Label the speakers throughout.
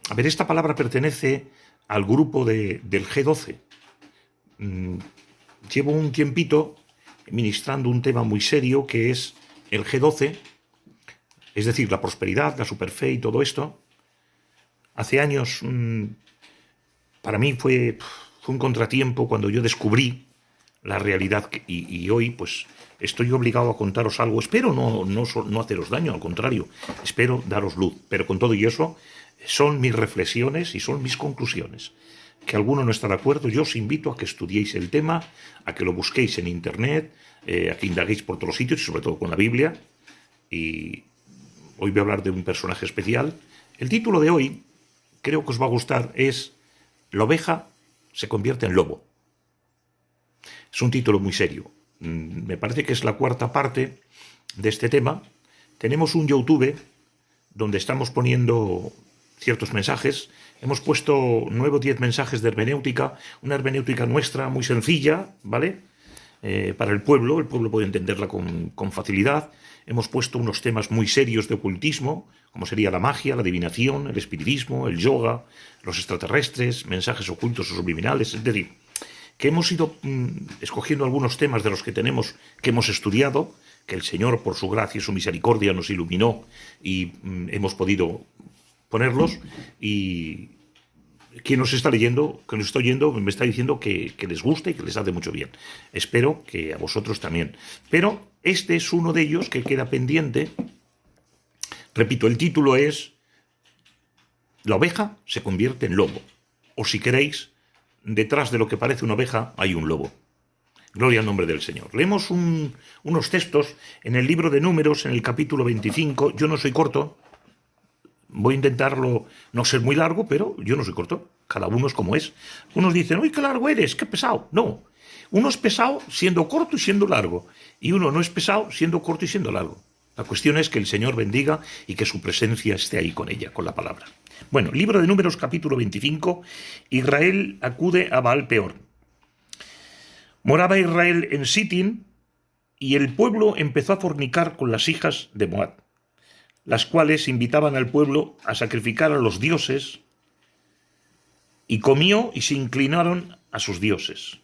Speaker 1: A ver, esta palabra pertenece al grupo del G12. Llevo un tiempito ministrando un tema muy serio que es el G12, es decir, la prosperidad, la superfe y todo esto. Hace años, para mí fue un contratiempo cuando yo descubrí la realidad y hoy pues estoy obligado a contaros algo. Espero no haceros daño, al contrario, espero daros luz. Pero con todo y eso, son mis reflexiones y son mis conclusiones. Que alguno no está de acuerdo, yo os invito a que estudiéis el tema, a que lo busquéis en internet, a que indaguéis por todos los sitios y sobre todo con la Biblia. Y hoy voy a hablar de un personaje especial. El título de hoy, creo que os va a gustar, es La oveja se convierte en lobo. Es un título muy serio. Me parece que es la cuarta parte de este tema. Tenemos un YouTube donde estamos poniendo ciertos mensajes. Hemos puesto 9 o 10 mensajes de hermenéutica, una hermenéutica nuestra muy sencilla, ¿vale? Para el pueblo puede entenderla con facilidad. Hemos puesto unos temas muy serios de ocultismo, como sería la magia, la adivinación, el espiritismo, el yoga, los extraterrestres, mensajes ocultos o subliminales, es decir, que hemos ido escogiendo algunos temas de los que hemos estudiado, que el Señor, por su gracia y su misericordia, nos iluminó y hemos podido ponerlos. Y quien nos está leyendo, que nos está oyendo, me está diciendo que les gusta y que les hace mucho bien. Espero que a vosotros también. Pero este es uno de ellos que queda pendiente. Repito, el título es La oveja se convierte en lobo. O si queréis, detrás de lo que parece una oveja hay un lobo. Gloria al nombre del Señor. Leemos unos textos en el libro de Números, en el capítulo 25. Yo no soy corto. Voy a intentarlo no ser muy largo, pero yo no soy corto. Cada uno es como es. Unos dicen, ¡uy, qué largo eres! ¡Qué pesado! No. Uno es pesado siendo corto y siendo largo. Y uno no es pesado siendo corto y siendo largo. La cuestión es que el Señor bendiga y que su presencia esté ahí con ella, con la palabra. Bueno, libro de Números, capítulo 25. Israel acude a Baal Peor. Moraba Israel en Sitín y el pueblo empezó a fornicar con las hijas de Moab, las cuales invitaban al pueblo a sacrificar a los dioses, y comió y se inclinaron a sus dioses.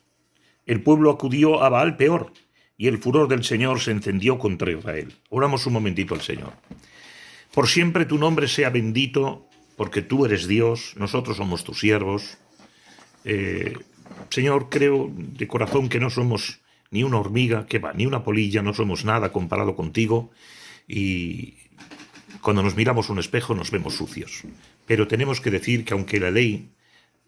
Speaker 1: El pueblo acudió a Baal Peor, y el furor del Señor se encendió contra Israel. Oramos un momentito al Señor. Por siempre tu nombre sea bendito, porque tú eres Dios, nosotros somos tus siervos. Señor, creo de corazón que no somos ni una hormiga, ni una polilla, no somos nada comparado contigo, y cuando nos miramos a un espejo nos vemos sucios. Pero tenemos que decir que aunque la ley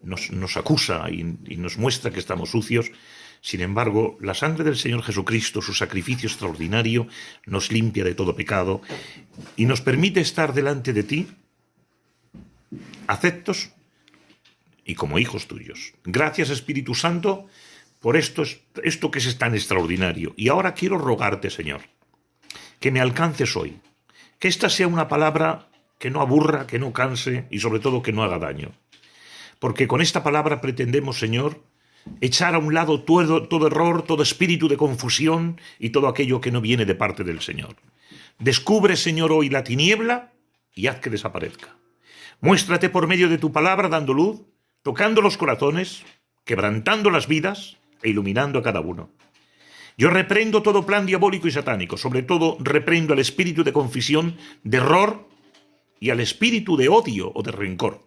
Speaker 1: nos acusa y nos muestra que estamos sucios, sin embargo, la sangre del Señor Jesucristo, su sacrificio extraordinario, nos limpia de todo pecado y nos permite estar delante de ti, aceptos y como hijos tuyos. Gracias, Espíritu Santo, por esto que es tan extraordinario. Y ahora quiero rogarte, Señor, que me alcances hoy. Que esta sea una palabra que no aburra, que no canse y sobre todo que no haga daño. Porque con esta palabra pretendemos, Señor, echar a un lado todo error, todo espíritu de confusión y todo aquello que no viene de parte del Señor. Descubre, Señor, hoy la tiniebla y haz que desaparezca. Muéstrate por medio de tu palabra dando luz, tocando los corazones, quebrantando las vidas e iluminando a cada uno. Yo reprendo todo plan diabólico y satánico, sobre todo reprendo al espíritu de confusión, de error y al espíritu de odio o de rencor.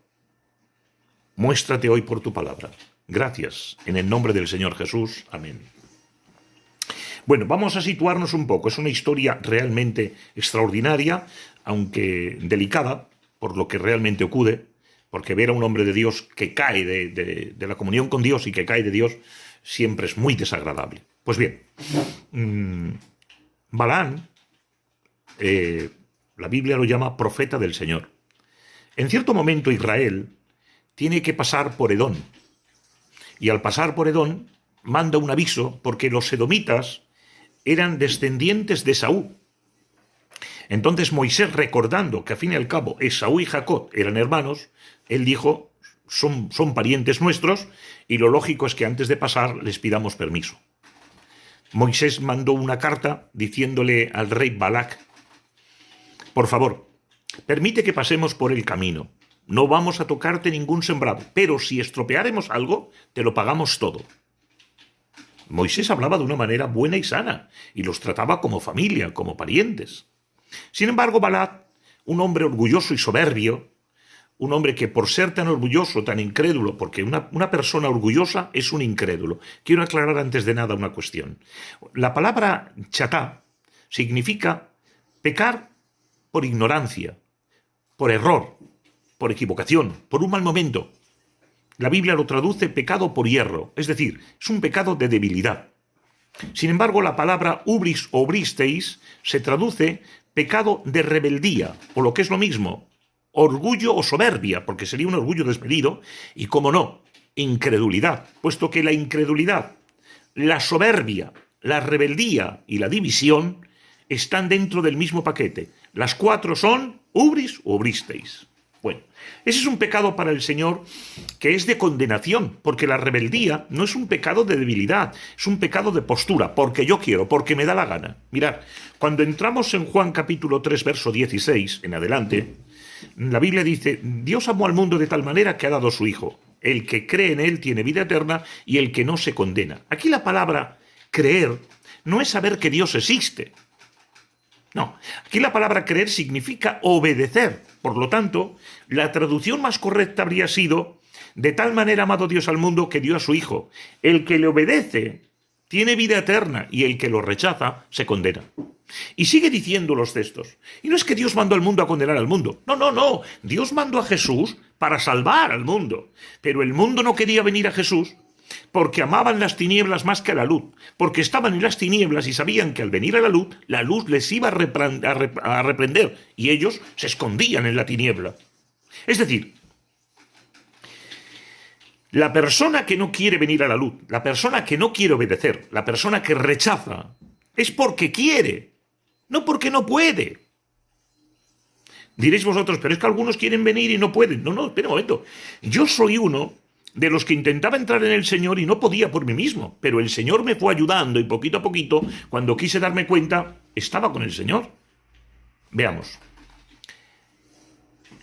Speaker 1: Muéstrate hoy por tu palabra. Gracias, en el nombre del Señor Jesús. Amén. Bueno, vamos a situarnos un poco. Es una historia realmente extraordinaria, aunque delicada, por lo que realmente ocurre, porque ver a un hombre de Dios que cae de la comunión con Dios y que cae de Dios siempre es muy desagradable. Pues bien, Balaam, la Biblia lo llama profeta del Señor. En cierto momento Israel tiene que pasar por Edom, y al pasar por Edom manda un aviso porque los edomitas eran descendientes de Esaú. Entonces Moisés, recordando que al fin y al cabo Esaú y Jacob eran hermanos, él dijo, son parientes nuestros y lo lógico es que antes de pasar les pidamos permiso. Moisés mandó una carta diciéndole al rey Balac, por favor, permite que pasemos por el camino. no vamos a tocarte ningún sembrado, pero si estropeáremos algo, te lo pagamos todo. Moisés hablaba de una manera buena y sana, y los trataba como familia, como parientes. Sin embargo, Balac, un hombre orgulloso y soberbio, un hombre que por ser tan orgulloso, tan incrédulo, porque una persona orgullosa es un incrédulo. Quiero aclarar antes de nada una cuestión. La palabra chatá significa pecar por ignorancia, por error, por equivocación, por un mal momento. La Biblia lo traduce pecado por hierro, es decir, es un pecado de debilidad. Sin embargo, la palabra ubris o bristeis se traduce pecado de rebeldía, o lo que es lo mismo, orgullo o soberbia, porque sería un orgullo desmedido, y como no, incredulidad, puesto que la incredulidad, la soberbia, la rebeldía y la división están dentro del mismo paquete. Las cuatro son ubris o bristeis. Bueno, ese es un pecado para el Señor que es de condenación, porque la rebeldía no es un pecado de debilidad, es un pecado de postura, porque yo quiero, porque me da la gana. Mirad, cuando entramos en Juan capítulo 3, verso 16, en adelante, la Biblia dice, Dios amó al mundo de tal manera que ha dado a su Hijo. El que cree en Él tiene vida eterna y el que no se condena. Aquí la palabra creer no es saber que Dios existe. No, aquí la palabra creer significa obedecer. Por lo tanto, la traducción más correcta habría sido, de tal manera ha amado Dios al mundo que dio a su Hijo. El que le obedece tiene vida eterna y el que lo rechaza se condena. Y sigue diciendo los textos. Y no es que Dios mandó al mundo a condenar al mundo. No, no, no. Dios mandó a Jesús para salvar al mundo. Pero el mundo no quería venir a Jesús porque amaban las tinieblas más que a la luz. Porque estaban en las tinieblas y sabían que al venir a la luz les iba a reprender. Y ellos se escondían en la tiniebla. Es decir, la persona que no quiere venir a la luz, la persona que no quiere obedecer, la persona que rechaza, es porque quiere, no porque no puede. Diréis vosotros, pero es que algunos quieren venir y no pueden. No, no, espera un momento. Yo soy uno de los que intentaba entrar en el Señor y no podía por mí mismo, pero el Señor me fue ayudando y poquito a poquito, cuando quise darme cuenta, estaba con el Señor. Veamos.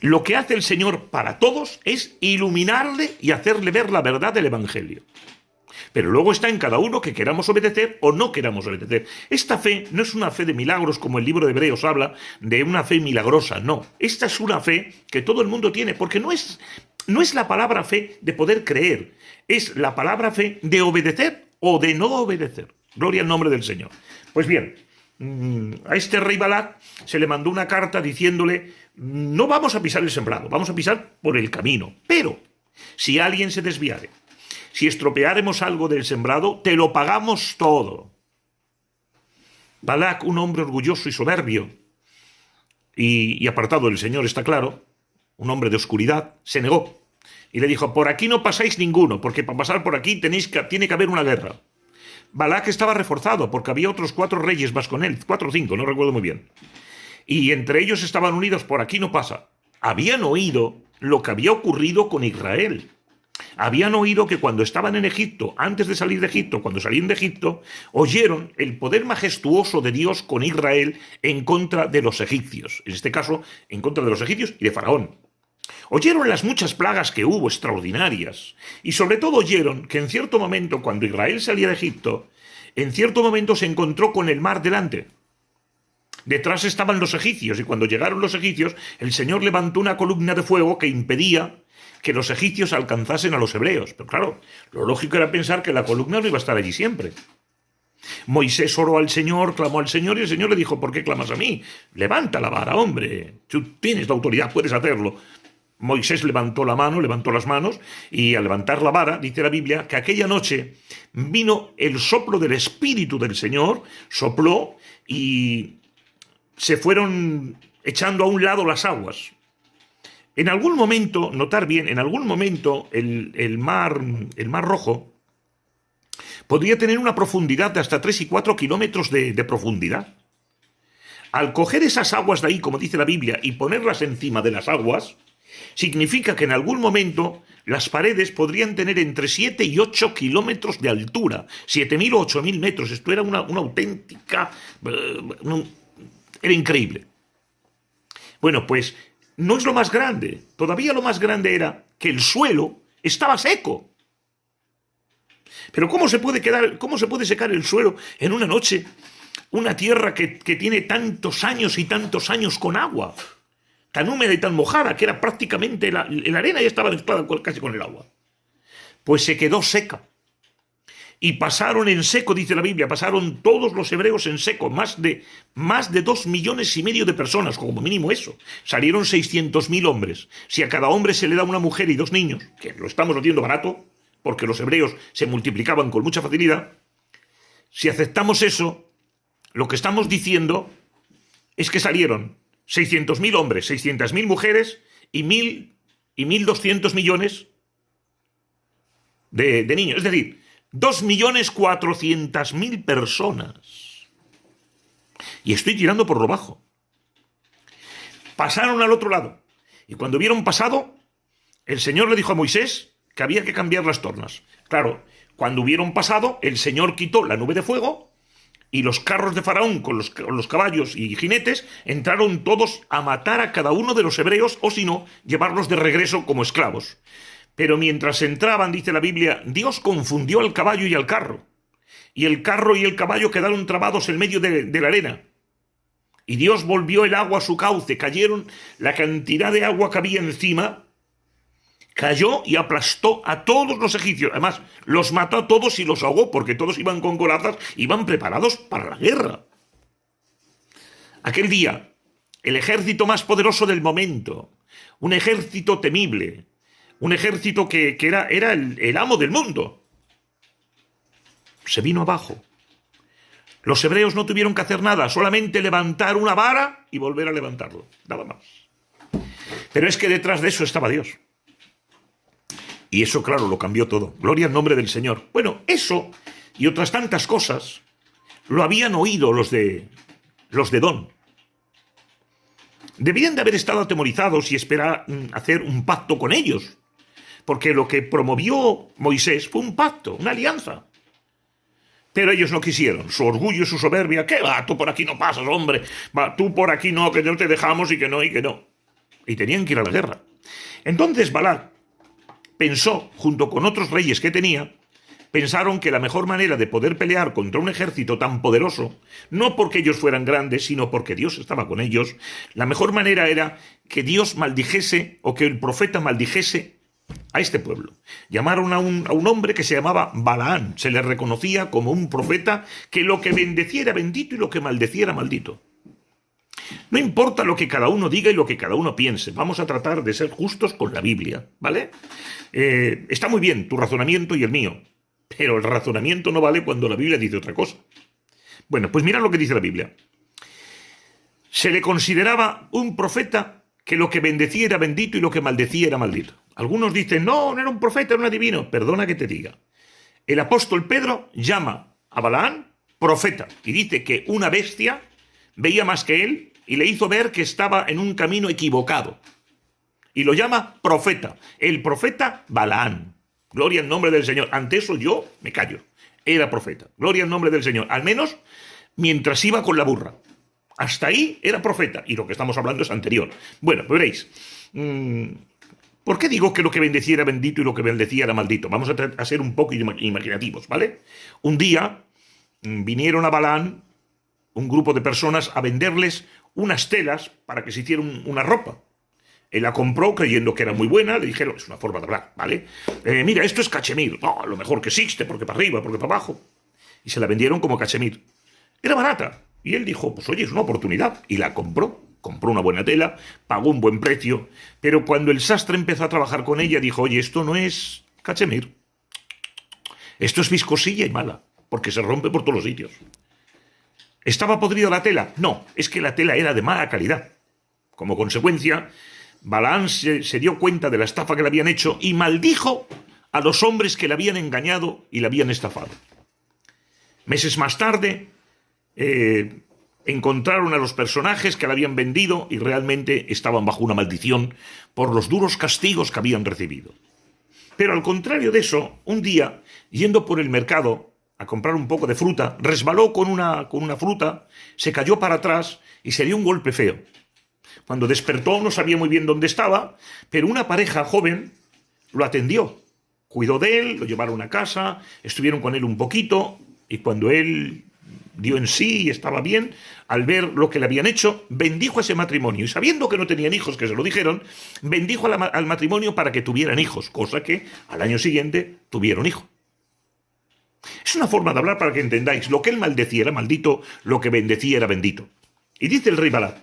Speaker 1: Lo que hace el Señor para todos es iluminarle y hacerle ver la verdad del Evangelio. Pero luego está en cada uno que queramos obedecer o no queramos obedecer. Esta fe no es una fe de milagros como el libro de Hebreos habla de una fe milagrosa, no. Esta es una fe que todo el mundo tiene, porque no es la palabra fe de poder creer, es la palabra fe de obedecer o de no obedecer. Gloria al nombre del Señor. Pues bien, a este rey Balac se le mandó una carta diciéndole, no vamos a pisar el sembrado, vamos a pisar por el camino, pero si alguien se desviare, si estropeáremos algo del sembrado, te lo pagamos todo. Balac, un hombre orgulloso y soberbio, y apartado del Señor, está claro, un hombre de oscuridad, se negó. Y le dijo, por aquí no pasáis ninguno, porque para pasar por aquí tiene que haber una guerra. Balac estaba reforzado, porque había otros 4 reyes más con él, 4 o 5, no recuerdo muy bien. Y entre ellos estaban unidos, por aquí no pasa. Habían oído lo que había ocurrido con Israel. Habían oído que cuando estaban en Egipto, antes de salir de Egipto, cuando salían de Egipto, oyeron el poder majestuoso de Dios con Israel en contra de los egipcios. En este caso, en contra de los egipcios y de Faraón. Oyeron las muchas plagas que hubo extraordinarias. Y sobre todo oyeron que en cierto momento, cuando Israel salía de Egipto, en cierto momento se encontró con el mar delante. Detrás estaban los egipcios y cuando llegaron los egipcios, el Señor levantó una columna de fuego que impedía que los egipcios alcanzasen a los hebreos. Pero claro, lo lógico era pensar que la columna no iba a estar allí siempre. Moisés oró al Señor, clamó al Señor y el Señor le dijo, ¿por qué clamas a mí? Levanta la vara, hombre. Tú tienes la autoridad, puedes hacerlo. Moisés levantó la mano, levantó las manos y al levantar la vara, dice la Biblia, que aquella noche vino el soplo del Espíritu del Señor, sopló y se fueron echando a un lado las aguas. En algún momento, notar bien, en algún momento el mar Rojo podría tener una profundidad de hasta 3 y 4 kilómetros de profundidad. Al coger esas aguas de ahí, como dice la Biblia, y ponerlas encima de las aguas, significa que en algún momento las paredes podrían tener entre 7 y 8 kilómetros de altura, 7.000 o 8.000 metros. Esto era una auténtica... era increíble. Bueno, pues no es lo más grande. Todavía lo más grande era que el suelo estaba seco. Pero ¿cómo se puede secar el suelo en una noche? Una tierra que tiene tantos años y tantos años con agua, tan húmeda y tan mojada, que era prácticamente la arena ya estaba mezclada casi con el agua. Pues se quedó seca. Y pasaron en seco, dice la Biblia, pasaron todos los hebreos en seco, más de 2,5 millones de personas, como mínimo eso. Salieron 600.000 hombres. Si a cada hombre se le da una mujer y 2 niños, que lo estamos haciendo barato, porque los hebreos se multiplicaban con mucha facilidad, si aceptamos eso, lo que estamos diciendo es que salieron 600.000 hombres, 600.000 mujeres y 1.200 millones de niños. Es decir, 2.400.000 personas. Y estoy tirando por lo bajo. Pasaron al otro lado. Y cuando vieron pasado, el Señor le dijo a Moisés que había que cambiar las tornas. Claro, cuando hubieron pasado, el Señor quitó la nube de fuego y los carros de Faraón con los caballos y jinetes entraron todos a matar a cada uno de los hebreos, o si no, llevarlos de regreso como esclavos. Pero mientras entraban, dice la Biblia, Dios confundió al caballo y al carro. Y el carro y el caballo quedaron trabados en medio de la arena. Y Dios volvió el agua a su cauce. Cayeron la cantidad de agua que había encima. Cayó y aplastó a todos los egipcios. Además, los mató a todos y los ahogó, porque todos iban con corazas, iban preparados para la guerra. Aquel día, el ejército más poderoso del momento, un ejército temible, un ejército que era el amo del mundo, se vino abajo. Los hebreos no tuvieron que hacer nada, solamente levantar una vara y volver a levantarlo, nada más. Pero es que detrás de eso estaba Dios. Y eso, claro, lo cambió todo. Gloria al nombre del Señor. Bueno, eso y otras tantas cosas lo habían oído los de Edom. Debían de haber estado atemorizados y esperar hacer un pacto con ellos, porque lo que promovió Moisés fue un pacto, una alianza. Pero ellos no quisieron. Su orgullo y su soberbia. ¿Qué va? Tú por aquí no pasas, hombre. Va, tú por aquí no, que no te dejamos y que no, y que no. Y tenían que ir a la guerra. Entonces Balac pensó, junto con otros reyes que tenía, pensaron que la mejor manera de poder pelear contra un ejército tan poderoso, no porque ellos fueran grandes, sino porque Dios estaba con ellos, la mejor manera era que Dios maldijese, o que el profeta maldijese a este pueblo. Llamaron a un hombre que se llamaba Balaán. Se le reconocía como un profeta que lo que bendeciera bendito y lo que maldeciera maldito. No importa lo que cada uno diga y lo que cada uno piense. Vamos a tratar de ser justos con la Biblia, ¿vale? Está muy bien tu razonamiento y el mío, pero el razonamiento no vale cuando la Biblia dice otra cosa. Bueno, pues mira lo que dice la Biblia. Se le consideraba un profeta que lo que bendecía era bendito y lo que maldecía era maldito. Algunos dicen, no era un profeta, era un adivino. Perdona que te diga. El apóstol Pedro llama a Balaán profeta y dice que una bestia veía más que él y le hizo ver que estaba en un camino equivocado. Y lo llama profeta. El profeta Balaán. Gloria al nombre del Señor. Ante eso yo me callo. Era profeta. Gloria al nombre del Señor. Al menos mientras iba con la burra. Hasta ahí era profeta. Y lo que estamos hablando es anterior. Bueno, pues veréis. ¿Por qué digo que lo que bendecía era bendito y lo que maldecía era maldito? Vamos a ser un poco imaginativos, ¿vale? Un día vinieron a Balaán un grupo de personas a venderles unas telas para que se hiciera una ropa. Él la compró creyendo que era muy buena, le dijeron, es una forma de hablar, ¿vale? Mira, esto es cachemir, lo mejor que existe, porque para arriba, porque para abajo. Y se la vendieron como cachemir. Era barata. Y él dijo, pues oye, es una oportunidad. Y la compró. Compró una buena tela, pagó un buen precio, pero cuando el sastre empezó a trabajar con ella, dijo, oye, esto no es cachemir. Esto es viscosilla y mala, porque se rompe por todos los sitios. ¿Estaba podrida la tela? No, es que la tela era de mala calidad. Como consecuencia, Balaán se dio cuenta de la estafa que le habían hecho y maldijo a los hombres que le habían engañado y le habían estafado. Meses más tarde, encontraron a los personajes que le habían vendido y realmente estaban bajo una maldición por los duros castigos que habían recibido. Pero al contrario de eso, un día, yendo por el mercado a comprar un poco de fruta, resbaló con una fruta, se cayó para atrás y se dio un golpe feo. Cuando despertó no sabía muy bien dónde estaba, pero una pareja joven lo atendió. Cuidó de él, lo llevaron a casa, estuvieron con él un poquito, y cuando él dio en sí y estaba bien, al ver lo que le habían hecho, bendijo a ese matrimonio. Y sabiendo que no tenían hijos, que se lo dijeron, bendijo al matrimonio para que tuvieran hijos, cosa que al año siguiente tuvieron hijo. Es una forma de hablar para que entendáis. Lo que él maldecía era maldito, lo que bendecía era bendito. Y dice el rey Balac,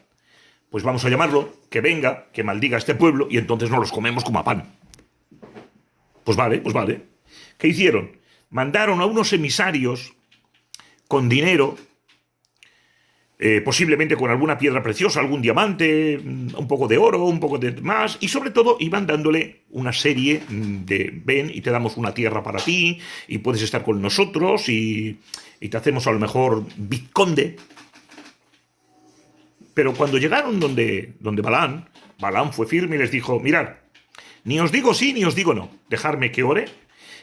Speaker 1: pues vamos a llamarlo, que venga, que maldiga a este pueblo, y entonces nos los comemos como a pan. Pues vale, pues vale. ¿Qué hicieron? Mandaron a unos emisarios con dinero, posiblemente con alguna piedra preciosa, algún diamante, un poco de oro, un poco de más, y sobre todo iban dándole una serie de, ven y te damos una tierra para ti, y puedes estar con nosotros, y te hacemos a lo mejor vizconde. Pero cuando llegaron donde Balaam fue firme y les dijo, mirad, ni os digo sí, ni os digo no. Dejadme que ore,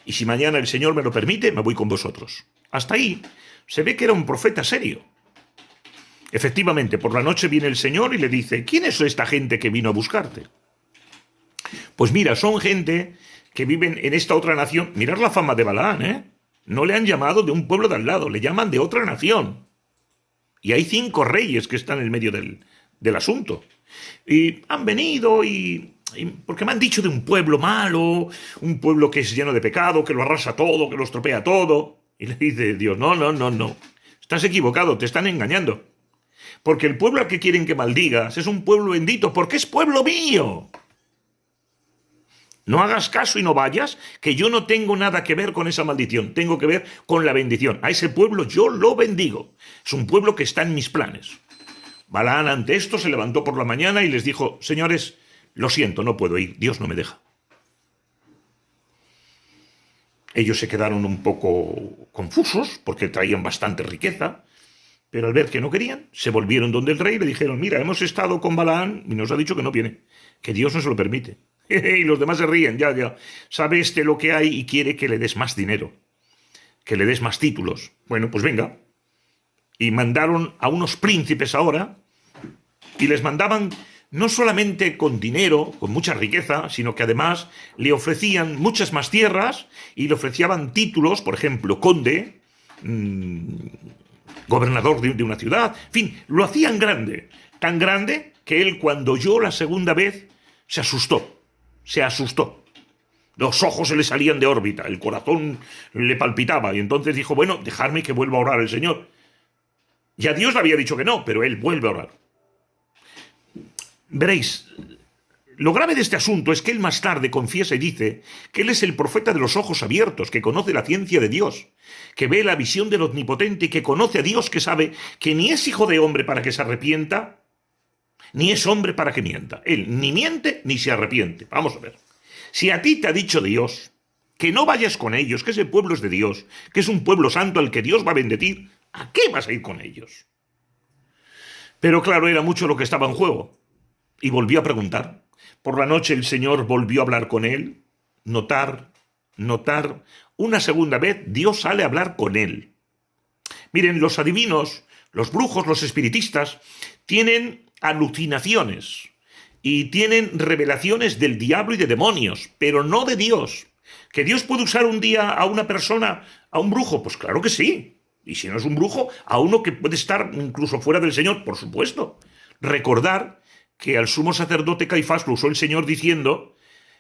Speaker 1: y si mañana el Señor me lo permite, me voy con vosotros. Hasta ahí se ve que era un profeta serio. Efectivamente, por la noche viene el Señor y le dice, ¿quién es esta gente que vino a buscarte? Pues mira, son gente que viven en esta otra nación. Mirad la fama de Balaam, ¿eh? No le han llamado de un pueblo de al lado, le llaman de otra nación. Y hay 5 reyes que están en el medio del asunto. Y han venido porque me han dicho de un pueblo malo, un pueblo que es lleno de pecado, que lo arrasa todo, que lo estropea todo. Y le dice Dios, no. Estás equivocado, te están engañando. Porque el pueblo al que quieren que maldigas es un pueblo bendito, porque es pueblo mío. No hagas caso y no vayas, que yo no tengo nada que ver con esa maldición. Tengo que ver con la bendición. A ese pueblo yo lo bendigo. Es un pueblo que está en mis planes. Balaam ante esto se levantó por la mañana y les dijo, señores, lo siento, no puedo ir, Dios no me deja. Ellos se quedaron un poco confusos porque traían bastante riqueza, pero al ver que no querían, se volvieron donde el rey y le dijeron, mira, hemos estado con Balaam y nos ha dicho que no viene, que Dios no se lo permite. Y los demás se ríen, ya. Sabe este lo que hay y quiere que le des más dinero, que le des más títulos. Bueno, pues venga. Y mandaron a unos príncipes ahora y les mandaban no solamente con dinero, con mucha riqueza, sino que además le ofrecían muchas más tierras y le ofrecían títulos, por ejemplo, conde, gobernador de una ciudad, en fin, lo hacían grande, tan grande que él cuando oyó la segunda vez se asustó. Los ojos se le salían de órbita, el corazón le palpitaba y entonces dijo, bueno, dejadme que vuelva a orar el Señor. Ya Dios le había dicho que no, pero él vuelve a orar. Veréis, lo grave de este asunto es que él más tarde confiesa y dice que él es el profeta de los ojos abiertos, que conoce la ciencia de Dios, que ve la visión del Omnipotente y que conoce a Dios, que sabe que ni es hijo de hombre para que se arrepienta, ni es hombre para que mienta. Él ni miente ni se arrepiente. Vamos a ver. Si a ti te ha dicho Dios que no vayas con ellos, que ese pueblo es de Dios, que es un pueblo santo al que Dios va a bendecir, ¿a qué vas a ir con ellos? Pero claro, era mucho lo que estaba en juego. Y volvió a preguntar. Por la noche el Señor volvió a hablar con él. Notar. Una segunda vez Dios sale a hablar con él. Miren, los adivinos, los brujos, los espiritistas, tienen alucinaciones y tienen revelaciones del diablo y de demonios, pero no de Dios. ¿Que Dios puede usar un día a una persona, a un brujo? Pues claro que sí. Y si no es un brujo, a uno que puede estar incluso fuera del Señor, por supuesto. Recordar que al sumo sacerdote Caifás lo usó el Señor diciendo,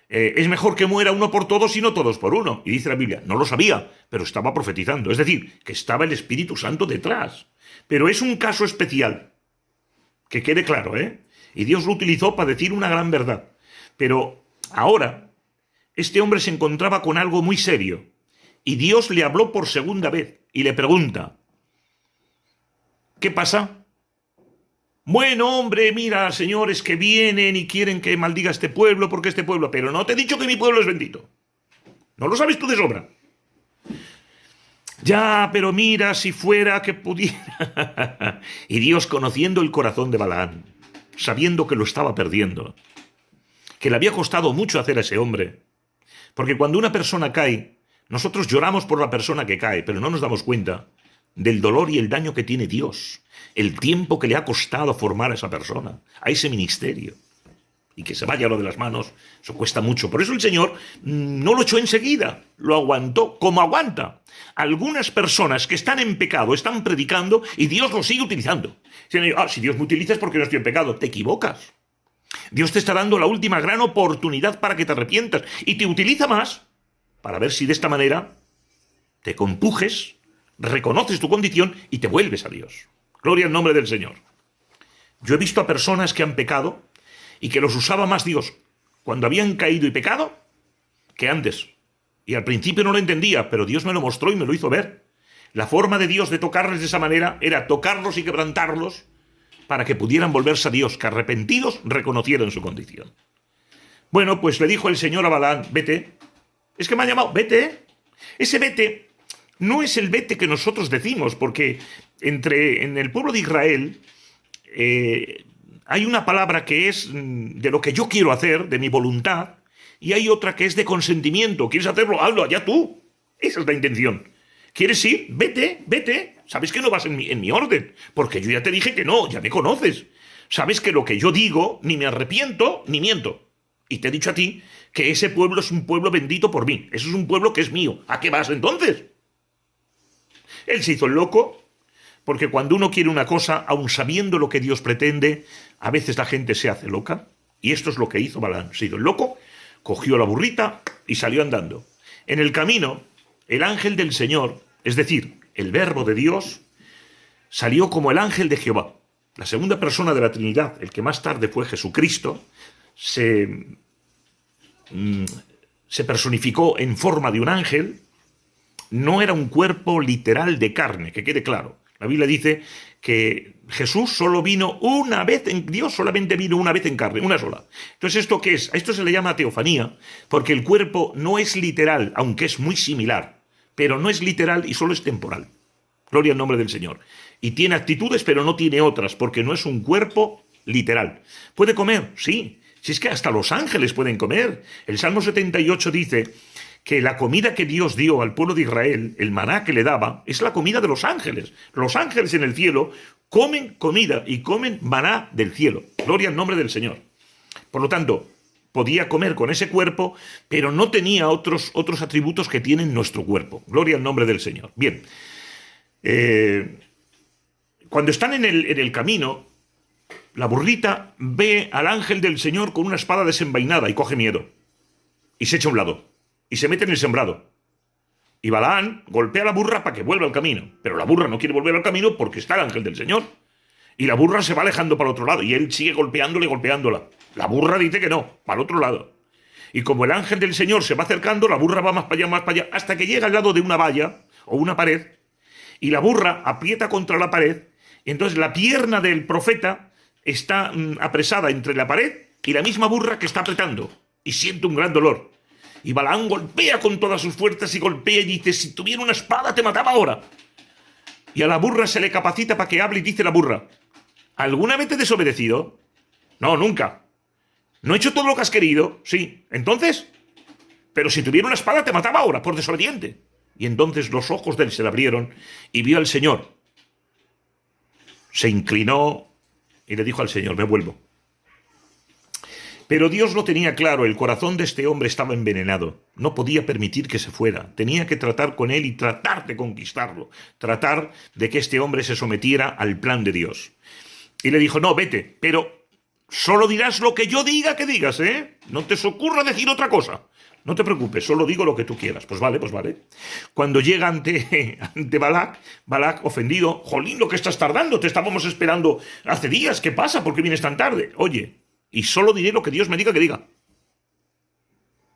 Speaker 1: es mejor que muera uno por todos y no todos por uno. Y dice la Biblia, no lo sabía, pero estaba profetizando. Es decir, que estaba el Espíritu Santo detrás. Pero es un caso especial. Que quede claro, ¿eh? Y Dios lo utilizó para decir una gran verdad. Pero ahora, este hombre se encontraba con algo muy serio. Y Dios le habló por segunda vez y le pregunta, ¿qué pasa? Bueno, hombre, mira, señores que vienen y quieren que maldiga este pueblo porque este pueblo, pero no te he dicho que mi pueblo es bendito. ¿No lo sabes tú de sobra? Ya, pero mira, si fuera que pudiera. Y Dios, conociendo el corazón de Balaam, sabiendo que lo estaba perdiendo, que le había costado mucho hacer a ese hombre, porque cuando una persona cae, nosotros lloramos por la persona que cae, pero no nos damos cuenta del dolor y el daño que tiene Dios, el tiempo que le ha costado formar a esa persona, a ese ministerio. Y que se vaya lo de las manos, eso cuesta mucho. Por eso el Señor no lo echó enseguida, lo aguantó, como aguanta algunas personas que están en pecado, están predicando y Dios lo sigue utilizando. Si Dios me utiliza es porque no estoy en pecado. Te equivocas. Dios te está dando la última gran oportunidad para que te arrepientas y te utiliza más para ver si de esta manera te compujes, reconoces tu condición y te vuelves a Dios. Gloria al nombre del Señor. Yo he visto a personas que han pecado y que los usaba más Dios cuando habían caído y pecado que antes. Y al principio no lo entendía, pero Dios me lo mostró y me lo hizo ver. La forma de Dios de tocarles de esa manera era tocarlos y quebrantarlos para que pudieran volverse a Dios, que arrepentidos reconocieran su condición. Bueno, pues le dijo el Señor a Balaam, vete. Es que me ha llamado, vete. Ese vete no es el vete que nosotros decimos, porque en el pueblo de Israel hay una palabra que es de lo que yo quiero hacer, de mi voluntad, y hay otra que es de consentimiento. ¿Quieres hacerlo? Hazlo allá tú. Esa es la intención. ¿Quieres ir? Vete, vete. Sabes que no vas en mi orden, porque yo ya te dije que no, ya me conoces. Sabes que lo que yo digo, ni me arrepiento, ni miento. Y te he dicho a ti que ese pueblo es un pueblo bendito por mí. Eso es un pueblo que es mío. ¿A qué vas entonces? Él se hizo el loco, porque cuando uno quiere una cosa, aun sabiendo lo que Dios pretende, a veces la gente se hace loca. Y esto es lo que hizo Balaam. Se hizo el loco, cogió la burrita y salió andando. En el camino, el ángel del Señor, es decir, el Verbo de Dios, salió como el ángel de Jehová. La segunda persona de la Trinidad, el que más tarde fue Jesucristo, se personificó en forma de un ángel. No era un cuerpo literal de carne, que quede claro. La Biblia dice que Jesús solo vino una vez, Dios solamente vino una vez en carne, una sola. Entonces, ¿esto qué es? A esto se le llama teofanía, porque el cuerpo no es literal, aunque es muy similar, pero no es literal y solo es temporal. Gloria al nombre del Señor. Y tiene actitudes, pero no tiene otras, porque no es un cuerpo literal. ¿Puede comer? Sí. Si es que hasta los ángeles pueden comer. El Salmo 78 dice que la comida que Dios dio al pueblo de Israel, el maná que le daba, es la comida de los ángeles. Los ángeles en el cielo comen comida y comen maná del cielo. Gloria al nombre del Señor. Por lo tanto, podía comer con ese cuerpo, pero no tenía otros atributos que tienen nuestro cuerpo. Gloria al nombre del Señor. Bien. Cuando están en el camino, la burrita ve al ángel del Señor con una espada desenvainada y coge miedo. Y se echa a un lado. Y se mete en el sembrado. Y Balaam golpea a la burra para que vuelva al camino. Pero la burra no quiere volver al camino porque está el ángel del Señor. Y la burra se va alejando para el otro lado. Y él sigue golpeándola. La burra dice que no, para el otro lado. Y como el ángel del Señor se va acercando, la burra va más para allá, hasta que llega al lado de una valla o una pared. Y la burra aprieta contra la pared. Y entonces la pierna del profeta está apresada entre la pared y la misma burra que está apretando. Y siente un gran dolor. Y Balaam golpea con todas sus fuerzas y golpea y dice, si tuviera una espada te mataba ahora. Y a la burra se le capacita para que hable y dice la burra, ¿alguna vez te he desobedecido? No, nunca. ¿No he hecho todo lo que has querido? Sí. ¿Entonces? Pero si tuviera una espada te mataba ahora, por desobediente. Y entonces los ojos de él se le abrieron y vio al Señor. Se inclinó y le dijo al Señor, me vuelvo. Pero Dios lo tenía claro, el corazón de este hombre estaba envenenado. No podía permitir que se fuera. Tenía que tratar con él y tratar de conquistarlo. Tratar de que este hombre se sometiera al plan de Dios. Y le dijo, no, vete, pero solo dirás lo que yo diga que digas, ¿eh? No te ocurra decir otra cosa. No te preocupes, solo digo lo que tú quieras. Pues vale, pues vale. Cuando llega ante Balac ofendido, jolín, lo que estás tardando, te estábamos esperando hace días, ¿qué pasa? ¿Por qué vienes tan tarde? Oye, y solo diré lo que Dios me diga que diga.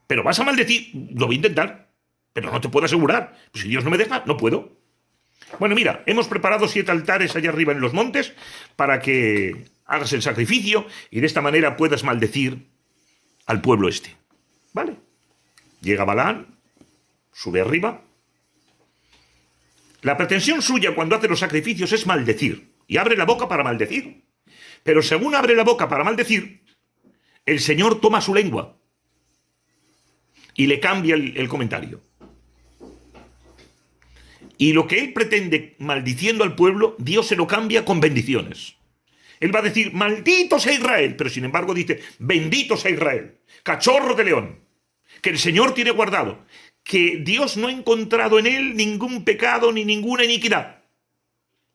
Speaker 1: Pero vas a maldecir, lo voy a intentar, pero no te puedo asegurar. Pues si Dios no me deja, no puedo. Bueno, mira, hemos preparado 7 altares allá arriba en los montes para que hagas el sacrificio y de esta manera puedas maldecir al pueblo este. ¿Vale? Llega Balaam, sube arriba. La pretensión suya cuando hace los sacrificios es maldecir. Y abre la boca para maldecir. Pero según abre la boca para maldecir, el Señor toma su lengua y le cambia el comentario. Y lo que él pretende maldiciendo al pueblo, Dios se lo cambia con bendiciones. Él va a decir, maldito sea Israel, pero sin embargo dice, bendito sea Israel, cachorro de león, que el Señor tiene guardado, que Dios no ha encontrado en él ningún pecado ni ninguna iniquidad.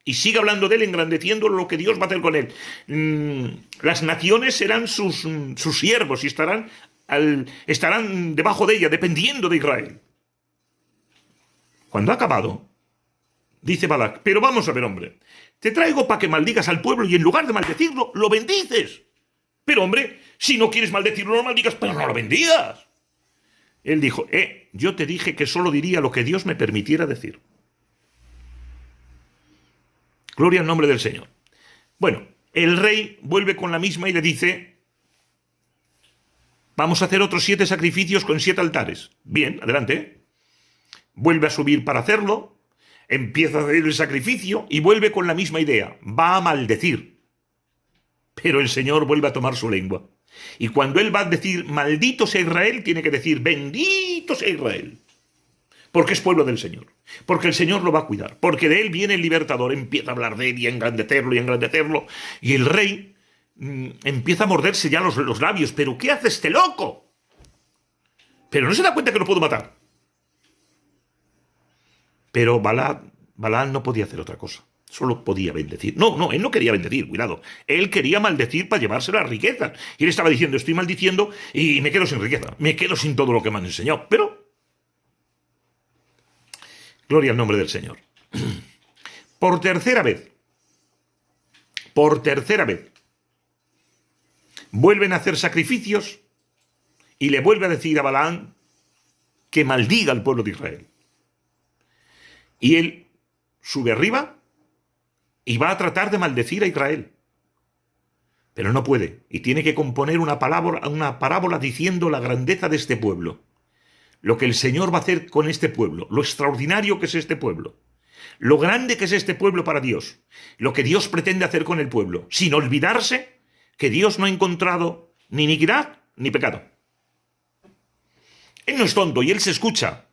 Speaker 1: Y sigue hablando de él, engrandeciendo lo que Dios va a hacer con él. Las naciones serán sus siervos y estarán debajo de ella, dependiendo de Israel. Cuando ha acabado, dice Balac, pero vamos a ver, hombre, te traigo para que maldigas al pueblo y en lugar de maldecirlo, lo bendices. Pero, hombre, si no quieres maldecirlo, no lo maldigas, pero no lo bendigas. Él dijo, yo te dije que solo diría lo que Dios me permitiera decir. Gloria al nombre del Señor. Bueno, el rey vuelve con la misma y le dice, vamos a hacer otros 7 sacrificios con 7 altares. Bien, adelante. Vuelve a subir para hacerlo, empieza a hacer el sacrificio y vuelve con la misma idea. Va a maldecir. Pero el Señor vuelve a tomar su lengua. Y cuando él va a decir, maldito sea Israel, tiene que decir, bendito sea Israel. Porque es pueblo del Señor. Porque el Señor lo va a cuidar. Porque de él viene el libertador. Empieza a hablar de él y a engrandecerlo y a engrandecerlo. Y el rey empieza a morderse ya los labios. ¿Pero qué hace este loco? Pero no se da cuenta que lo puedo matar. Pero Balaam no podía hacer otra cosa. Solo podía bendecir. No, él no quería bendecir, cuidado. Él quería maldecir para llevarse las riquezas. Y él estaba diciendo, estoy maldiciendo y me quedo sin riqueza. Me quedo sin todo lo que me han enseñado. Pero gloria al nombre del Señor. Por tercera vez, vuelven a hacer sacrificios y le vuelve a decir a Balaam que maldiga al pueblo de Israel. Y él sube arriba y va a tratar de maldecir a Israel. Pero no puede, y tiene que componer una parábola diciendo la grandeza de este pueblo. Lo que el Señor va a hacer con este pueblo, lo extraordinario que es este pueblo, lo grande que es este pueblo para Dios, lo que Dios pretende hacer con el pueblo, sin olvidarse que Dios no ha encontrado ni iniquidad ni pecado. Él no es tonto y él se escucha.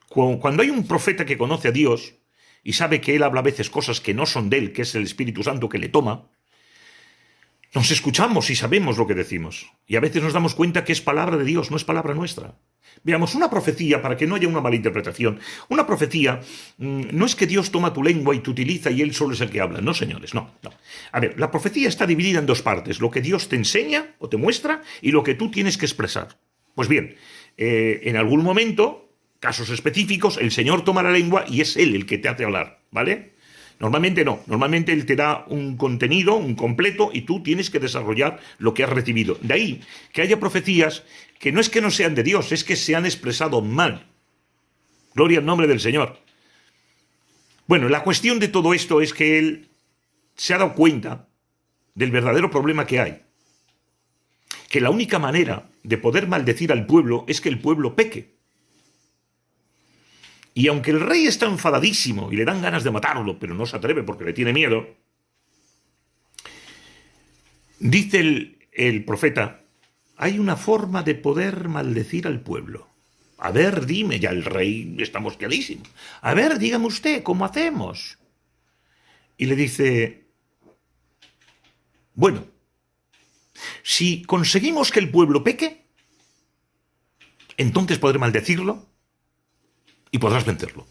Speaker 1: Cuando hay un profeta que conoce a Dios y sabe que él habla a veces cosas que no son de él, que es el Espíritu Santo que le toma, nos escuchamos y sabemos lo que decimos. Y a veces nos damos cuenta que es palabra de Dios, no es palabra nuestra. Veamos, una profecía, para que no haya una mala interpretación, una profecía no es que Dios toma tu lengua y te utiliza y él solo es el que habla. No, señores, no. A ver, la profecía está dividida en 2 partes. Lo que Dios te enseña o te muestra y lo que tú tienes que expresar. Pues bien, en algún momento, casos específicos, el Señor toma la lengua y es Él el que te hace hablar, ¿vale? Normalmente no, normalmente Él te da un contenido, un completo, y tú tienes que desarrollar lo que has recibido. De ahí que haya profecías que no sean de Dios, es que se han expresado mal. Gloria al nombre del Señor. Bueno, la cuestión de todo esto es que Él se ha dado cuenta del verdadero problema que hay. Que la única manera de poder maldecir al pueblo es que el pueblo peque. Y aunque el rey está enfadadísimo y le dan ganas de matarlo, pero no se atreve porque le tiene miedo, dice el profeta, hay una forma de poder maldecir al pueblo. A ver, dime, ya el rey está mosqueadísimo. A ver, dígame usted, ¿cómo hacemos? Y le dice, bueno, si conseguimos que el pueblo peque, entonces podré maldecirlo y podrás vencerlo.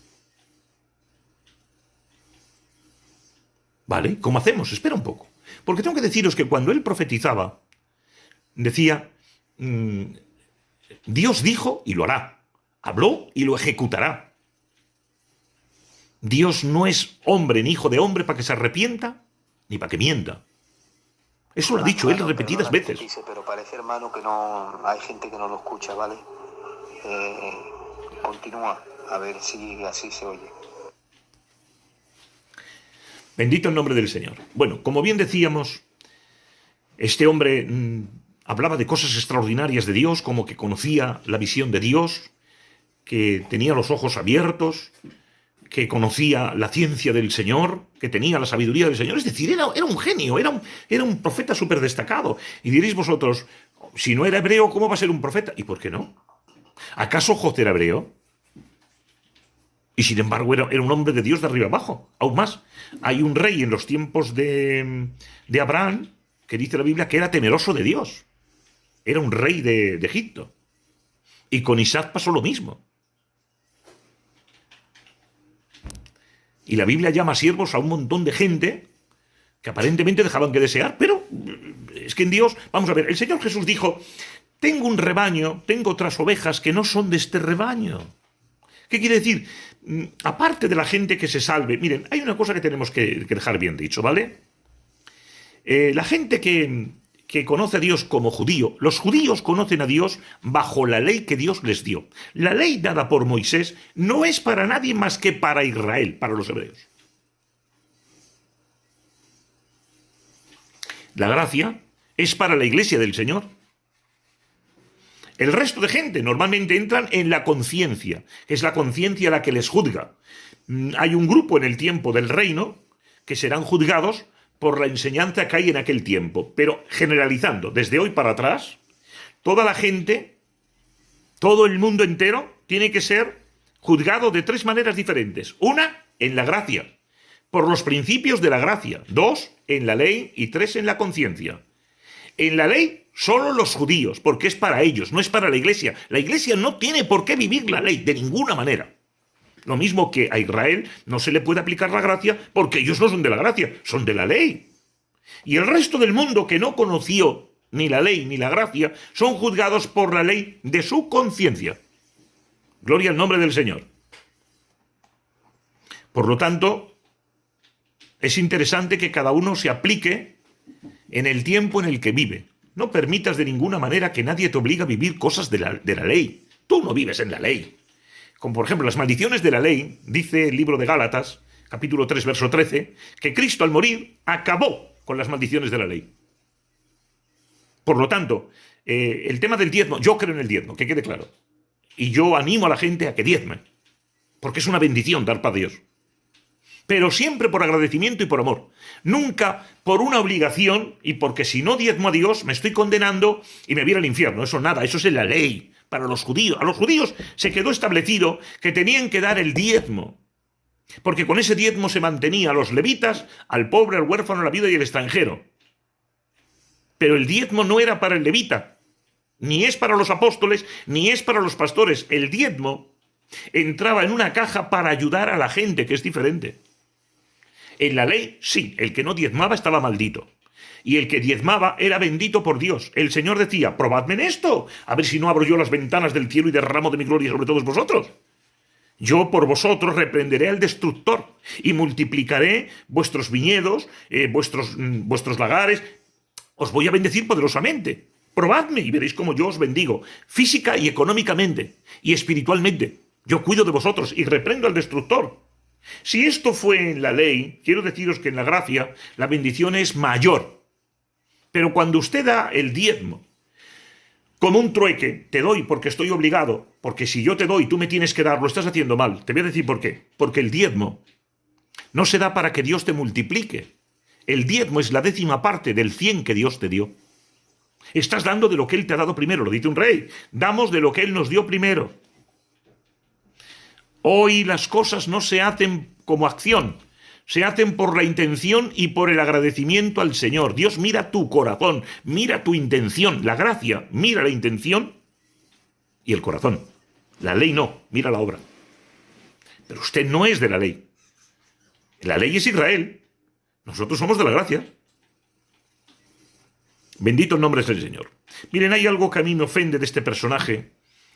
Speaker 1: ¿Vale? ¿Cómo hacemos? Espera un poco. Porque tengo que deciros que cuando él profetizaba, decía, Dios dijo y lo hará. Habló y lo ejecutará. Dios no es hombre ni hijo de hombre para que se arrepienta ni para que mienta. Eso lo ha dicho él repetidas veces.
Speaker 2: Pero parece, hermano, que no hay gente que no lo escucha, ¿vale? Continúa, a ver si así se oye.
Speaker 1: Bendito el nombre del Señor. Bueno, como bien decíamos, este hombre hablaba de cosas extraordinarias de Dios, como que conocía la visión de Dios, que tenía los ojos abiertos, que conocía la ciencia del Señor, que tenía la sabiduría del Señor. Es decir, era un genio, era un profeta súper destacado. Y diréis vosotros, si no era hebreo, ¿cómo va a ser un profeta? ¿Y por qué no? ¿Acaso Job era hebreo? Y sin embargo era un hombre de Dios de arriba abajo. Aún más, hay un rey en los tiempos de Abraham que dice la Biblia que era temeroso de Dios. Era un rey de Egipto. Y con Isaac pasó lo mismo. Y la Biblia llama siervos a un montón de gente que aparentemente dejaban que desear, pero es que en Dios, vamos a ver, el Señor Jesús dijo, tengo un rebaño, tengo otras ovejas que no son de este rebaño. ¿Qué quiere decir? Aparte de la gente que se salve, miren, hay una cosa que tenemos que dejar bien dicho, ¿vale? La gente que conoce a Dios como judío, los judíos conocen a Dios bajo la ley que Dios les dio. La ley dada por Moisés no es para nadie más que para Israel, para los hebreos. La gracia es para la iglesia del Señor. El resto de gente normalmente entran en la conciencia, que es la conciencia la que les juzga. Hay un grupo en el tiempo del reino que serán juzgados por la enseñanza que hay en aquel tiempo. Pero generalizando, desde hoy para atrás, toda la gente, todo el mundo entero, tiene que ser juzgado de tres maneras diferentes. Una, en la gracia, por los principios de la gracia. Dos, en la ley. Y tres, en la conciencia. En la ley, solo los judíos, porque es para ellos, no es para la iglesia. La iglesia no tiene por qué vivir la ley, de ninguna manera. Lo mismo que a Israel no se le puede aplicar la gracia porque ellos no son de la gracia, son de la ley. Y el resto del mundo que no conoció ni la ley ni la gracia son juzgados por la ley de su conciencia. Gloria al nombre del Señor. Por lo tanto, es interesante que cada uno se aplique en el tiempo en el que vive. No permitas de ninguna manera que nadie te obligue a vivir cosas de la ley. Tú no vives en la ley. Como por ejemplo las maldiciones de la ley, dice el libro de Gálatas, capítulo 3, verso 13, que Cristo al morir acabó con las maldiciones de la ley. Por lo tanto, el tema del diezmo, yo creo en el diezmo, que quede claro. Y yo animo a la gente a que diezme, porque es una bendición dar para Dios. Pero siempre por agradecimiento y por amor. Nunca por una obligación y porque si no diezmo a Dios me estoy condenando y me voy al infierno. Eso nada, eso es en la ley. Para los judíos. A los judíos se quedó establecido que tenían que dar el diezmo. Porque con ese diezmo se mantenía a los levitas, al pobre, al huérfano, a la viuda y al extranjero. Pero el diezmo no era para el levita. Ni es para los apóstoles, ni es para los pastores. El diezmo entraba en una caja para ayudar a la gente, que es diferente. En la ley, sí, el que no diezmaba estaba maldito. Y el que diezmaba era bendito por Dios. El Señor decía, probadme en esto, a ver si no abro yo las ventanas del cielo y derramo de mi gloria sobre todos vosotros. Yo por vosotros reprenderé al destructor y multiplicaré vuestros viñedos, vuestros lagares. Os voy a bendecir poderosamente. Probadme y veréis cómo yo os bendigo, física y económicamente y espiritualmente. Yo cuido de vosotros y reprendo al destructor. Si esto fue en la ley, quiero deciros que en la gracia la bendición es mayor. Pero cuando usted da el diezmo como un trueque, te doy porque estoy obligado, porque si yo te doy tú me tienes que dar, lo estás haciendo mal. Te voy a decir por qué. Porque el diezmo no se da para que Dios te multiplique. El diezmo es la 10ª parte del 100 que Dios te dio. Estás dando de lo que Él te ha dado primero, lo dice un rey. Damos de lo que Él nos dio primero. Hoy las cosas no se hacen como acción, se hacen por la intención y por el agradecimiento al Señor. Dios mira tu corazón, mira tu intención. La gracia mira la intención y el corazón. La ley no, mira la obra. Pero usted no es de la ley. La ley es Israel. Nosotros somos de la gracia. Bendito el nombre del Señor. Miren, hay algo que a mí me ofende de este personaje,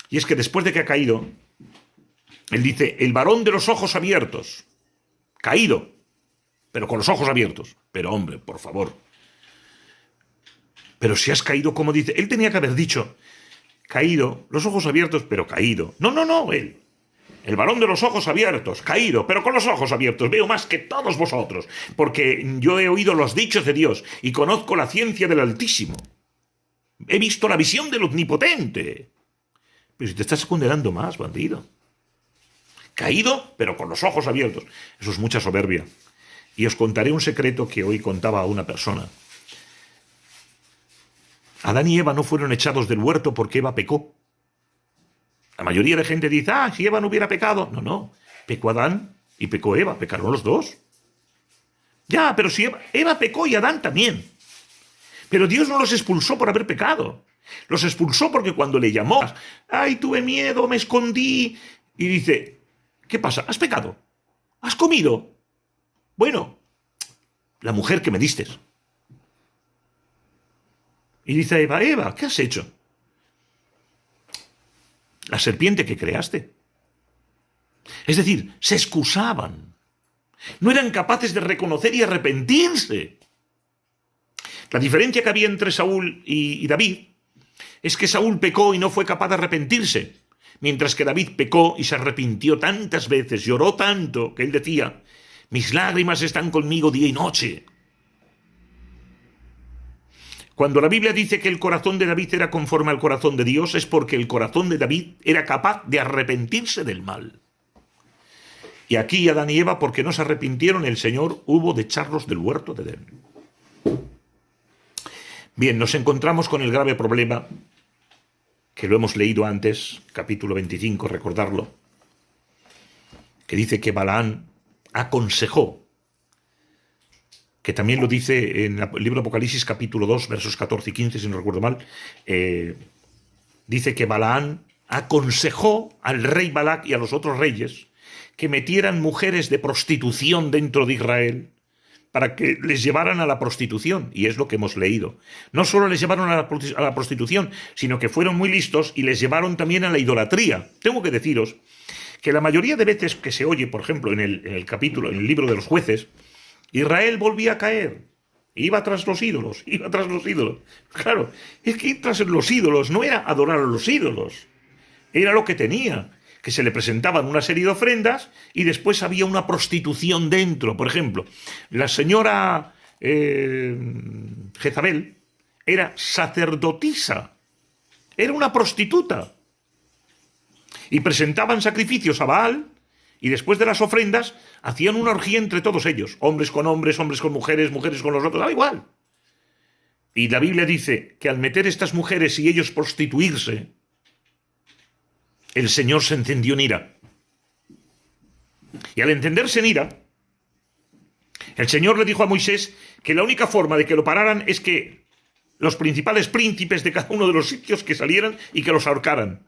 Speaker 1: y es que después de que ha caído, él dice, el varón de los ojos abiertos, caído, pero con los ojos abiertos. Pero hombre, por favor. Pero si has caído, como dice, él tenía que haber dicho, caído, los ojos abiertos, pero caído. No, él. El varón de los ojos abiertos, caído, pero con los ojos abiertos. Veo más que todos vosotros, porque yo he oído los dichos de Dios y conozco la ciencia del Altísimo. He visto la visión del Omnipotente. Pero si te estás condenando más, bandido. Caído, pero con los ojos abiertos. Eso es mucha soberbia. Y os contaré un secreto que hoy contaba a una persona. Adán y Eva no fueron echados del huerto porque Eva pecó. La mayoría de gente dice, si Eva no hubiera pecado. No. Pecó Adán y pecó Eva, pecaron los dos. Ya, pero si Eva pecó y Adán también. Pero Dios no los expulsó por haber pecado. Los expulsó porque cuando le llamó, ay, tuve miedo, me escondí. Y dice, ¿qué pasa? ¿Has pecado? ¿Has comido? Bueno, la mujer que me diste. Y dice a Eva, Eva, ¿qué has hecho? La serpiente que creaste. Es decir, se excusaban. No eran capaces de reconocer y arrepentirse. La diferencia que había entre Saúl y David es que Saúl pecó y no fue capaz de arrepentirse, mientras que David pecó y se arrepintió tantas veces, lloró tanto, que él decía, mis lágrimas están conmigo día y noche. Cuando la Biblia dice que el corazón de David era conforme al corazón de Dios, es porque el corazón de David era capaz de arrepentirse del mal. Y aquí Adán y Eva, porque no se arrepintieron, el Señor hubo de echarlos del huerto de Edén. Bien, nos encontramos con el grave problema, que lo hemos leído antes, capítulo 25, recordarlo, que dice que Balaán aconsejó, que también lo dice en el libro de Apocalipsis, capítulo 2, versos 14 y 15, si no recuerdo mal, dice que Balaán aconsejó al rey Balac y a los otros reyes que metieran mujeres de prostitución dentro de Israel para que les llevaran a la prostitución, y es lo que hemos leído. No solo les llevaron a la prostitución, sino que fueron muy listos y les llevaron también a la idolatría. Tengo que deciros que la mayoría de veces que se oye, por ejemplo, en el capítulo, en el libro de los jueces, Israel volvía a caer, iba tras los ídolos, iba tras los ídolos. Claro, es que ir tras los ídolos no era adorar a los ídolos, era lo que tenía, que se le presentaban una serie de ofrendas y después había una prostitución dentro. Por ejemplo, la señora Jezabel era sacerdotisa, era una prostituta. Y presentaban sacrificios a Baal y después de las ofrendas hacían una orgía entre todos ellos, hombres con mujeres, mujeres con los otros, daba igual. Y la Biblia dice que al meter estas mujeres y ellos prostituirse, el Señor se encendió en ira. Y al encenderse en ira, el Señor le dijo a Moisés que la única forma de que lo pararan es que los principales príncipes de cada uno de los sitios que salieran y que los ahorcaran.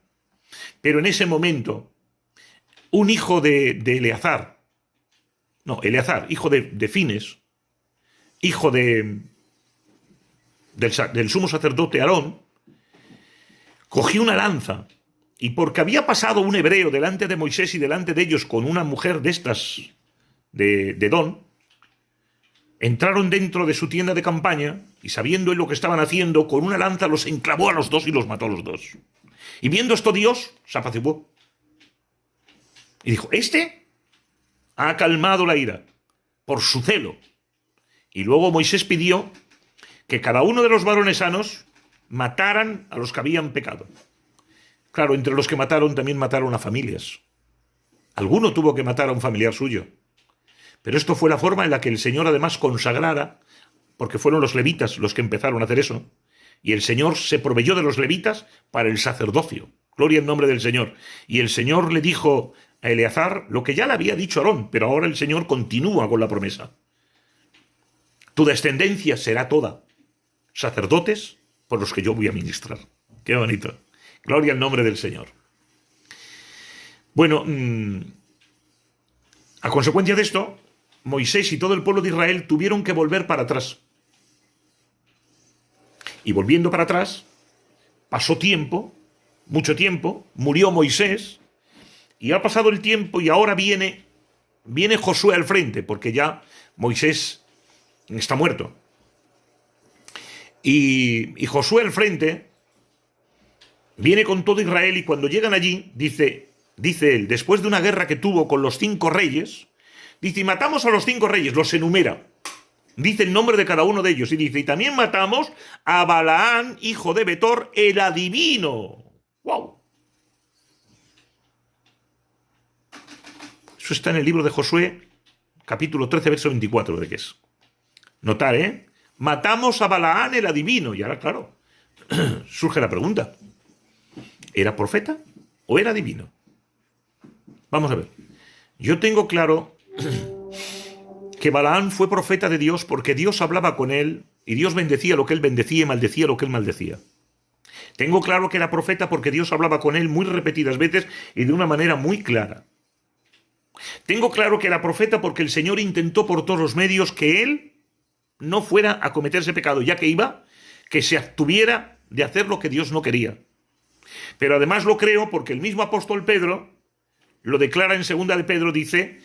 Speaker 1: Pero en ese momento, un hijo de Eleazar, hijo de Fines, hijo del sumo sacerdote Aarón, cogió una lanza. Y porque había pasado un hebreo delante de Moisés y delante de ellos con una mujer de estas, de Edom, entraron dentro de su tienda de campaña y sabiendo él lo que estaban haciendo, con una lanza los enclavó a los dos y los mató a los dos. Y viendo esto Dios se apaciguó. Y dijo, este ha calmado la ira por su celo. Y luego Moisés pidió que cada uno de los varones sanos mataran a los que habían pecado. Claro, entre los que mataron también mataron a familias. Alguno tuvo que matar a un familiar suyo. Pero esto fue la forma en la que el Señor además consagrara, porque fueron los levitas los que empezaron a hacer eso, y el Señor se proveyó de los levitas para el sacerdocio. Gloria al nombre del Señor. Y el Señor le dijo a Eleazar lo que ya le había dicho a Aarón, pero ahora el Señor continúa con la promesa. Tu descendencia será toda sacerdotes por los que yo voy a ministrar. Qué bonito. Gloria al nombre del Señor. Bueno, a consecuencia de esto, Moisés y todo el pueblo de Israel tuvieron que volver para atrás. Y volviendo para atrás, pasó tiempo, mucho tiempo, murió Moisés, y ha pasado el tiempo y ahora viene Josué al frente, porque ya Moisés está muerto. Y Josué al frente viene con todo Israel y cuando llegan allí, dice él, después de una guerra que tuvo con los 5 reyes, dice, y matamos a los 5 reyes, los enumera. Dice el nombre de cada uno de ellos y dice, y también matamos a Balaán, hijo de Betor, el adivino. ¡Wow! Eso está en el libro de Josué, capítulo 13, verso 24, de qué es. Notar, matamos a Balaán, el adivino. Y ahora, claro, surge la pregunta. ¿Era profeta o era adivino? Vamos a ver. Yo tengo claro que Balaam fue profeta de Dios porque Dios hablaba con él y Dios bendecía lo que él bendecía y maldecía lo que él maldecía. Tengo claro que era profeta porque Dios hablaba con él muy repetidas veces y de una manera muy clara. Tengo claro que era profeta porque el Señor intentó por todos los medios que él no fuera a cometer ese pecado, ya que iba, que se abstuviera de hacer lo que Dios no quería. Pero además lo creo porque el mismo apóstol Pedro lo declara en segunda de Pedro, dice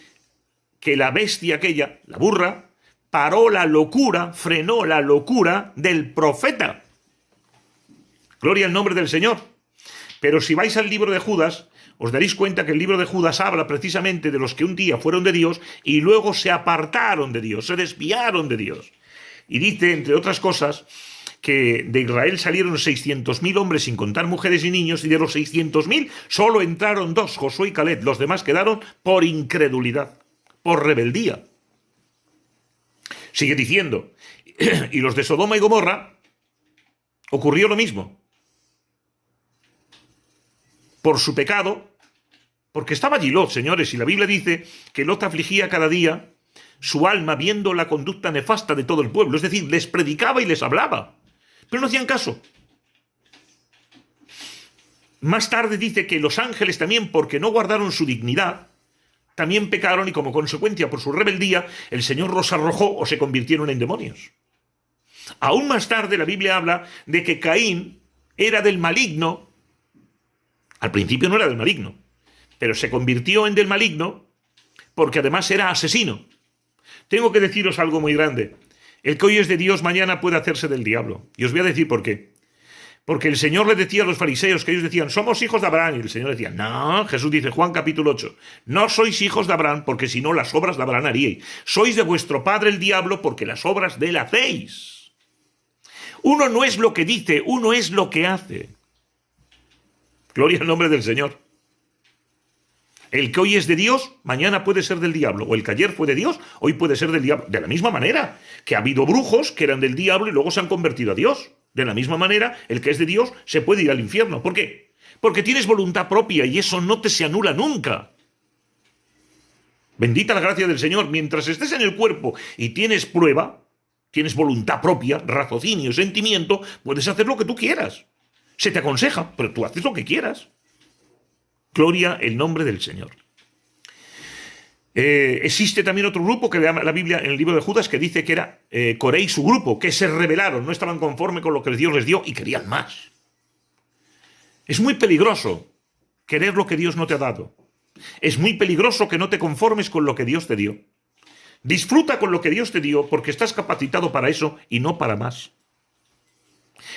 Speaker 1: que la bestia aquella, la burra, paró la locura, frenó la locura del profeta. Gloria al nombre del Señor. Pero si vais al libro de Judas, os daréis cuenta que el libro de Judas habla precisamente de los que un día fueron de Dios y luego se apartaron de Dios, se desviaron de Dios. Y dice, entre otras cosas, que de Israel salieron 600.000 hombres sin contar mujeres y niños, y de los 600.000 solo entraron 2, Josué y Caleb. Los demás quedaron por incredulidad, por rebeldía. Sigue diciendo, y los de Sodoma y Gomorra ocurrió lo mismo. Por su pecado, porque estaba allí Lot, señores, y la Biblia dice que Lot afligía cada día su alma viendo la conducta nefasta de todo el pueblo, es decir, les predicaba y les hablaba, pero no hacían caso. Más tarde dice que los ángeles también, porque no guardaron su dignidad, también pecaron y como consecuencia por su rebeldía, el Señor los arrojó o se convirtieron en demonios. Aún más tarde la Biblia habla de que Caín era del maligno. Al principio no era del maligno, pero se convirtió en del maligno porque además era asesino. Tengo que deciros algo muy grande. El que hoy es de Dios mañana puede hacerse del diablo. Y os voy a decir por qué. Porque el Señor les decía a los fariseos que ellos decían, somos hijos de Abraham. Y el Señor decía, no, Jesús dice, Juan capítulo 8, no sois hijos de Abraham porque si no las obras de Abraham haríais. Sois de vuestro padre el diablo porque las obras de él hacéis. Uno no es lo que dice, uno es lo que hace. Gloria al nombre del Señor. El que hoy es de Dios, mañana puede ser del diablo. O el que ayer fue de Dios, hoy puede ser del diablo. De la misma manera que ha habido brujos que eran del diablo y luego se han convertido a Dios. De la misma manera, el que es de Dios se puede ir al infierno. ¿Por qué? Porque tienes voluntad propia y eso no te se anula nunca. Bendita la gracia del Señor. Mientras estés en el cuerpo y tienes prueba, tienes voluntad propia, raciocinio, sentimiento, puedes hacer lo que tú quieras. Se te aconseja, pero tú haces lo que quieras. Gloria el nombre del Señor. Existe también otro grupo que la Biblia en el libro de Judas que dice que era Coré y su grupo, que se rebelaron, no estaban conformes con lo que Dios les dio y querían más. Es muy peligroso querer lo que Dios no te ha dado. Es muy peligroso que no te conformes con lo que Dios te dio. Disfruta con lo que Dios te dio porque estás capacitado para eso y no para más.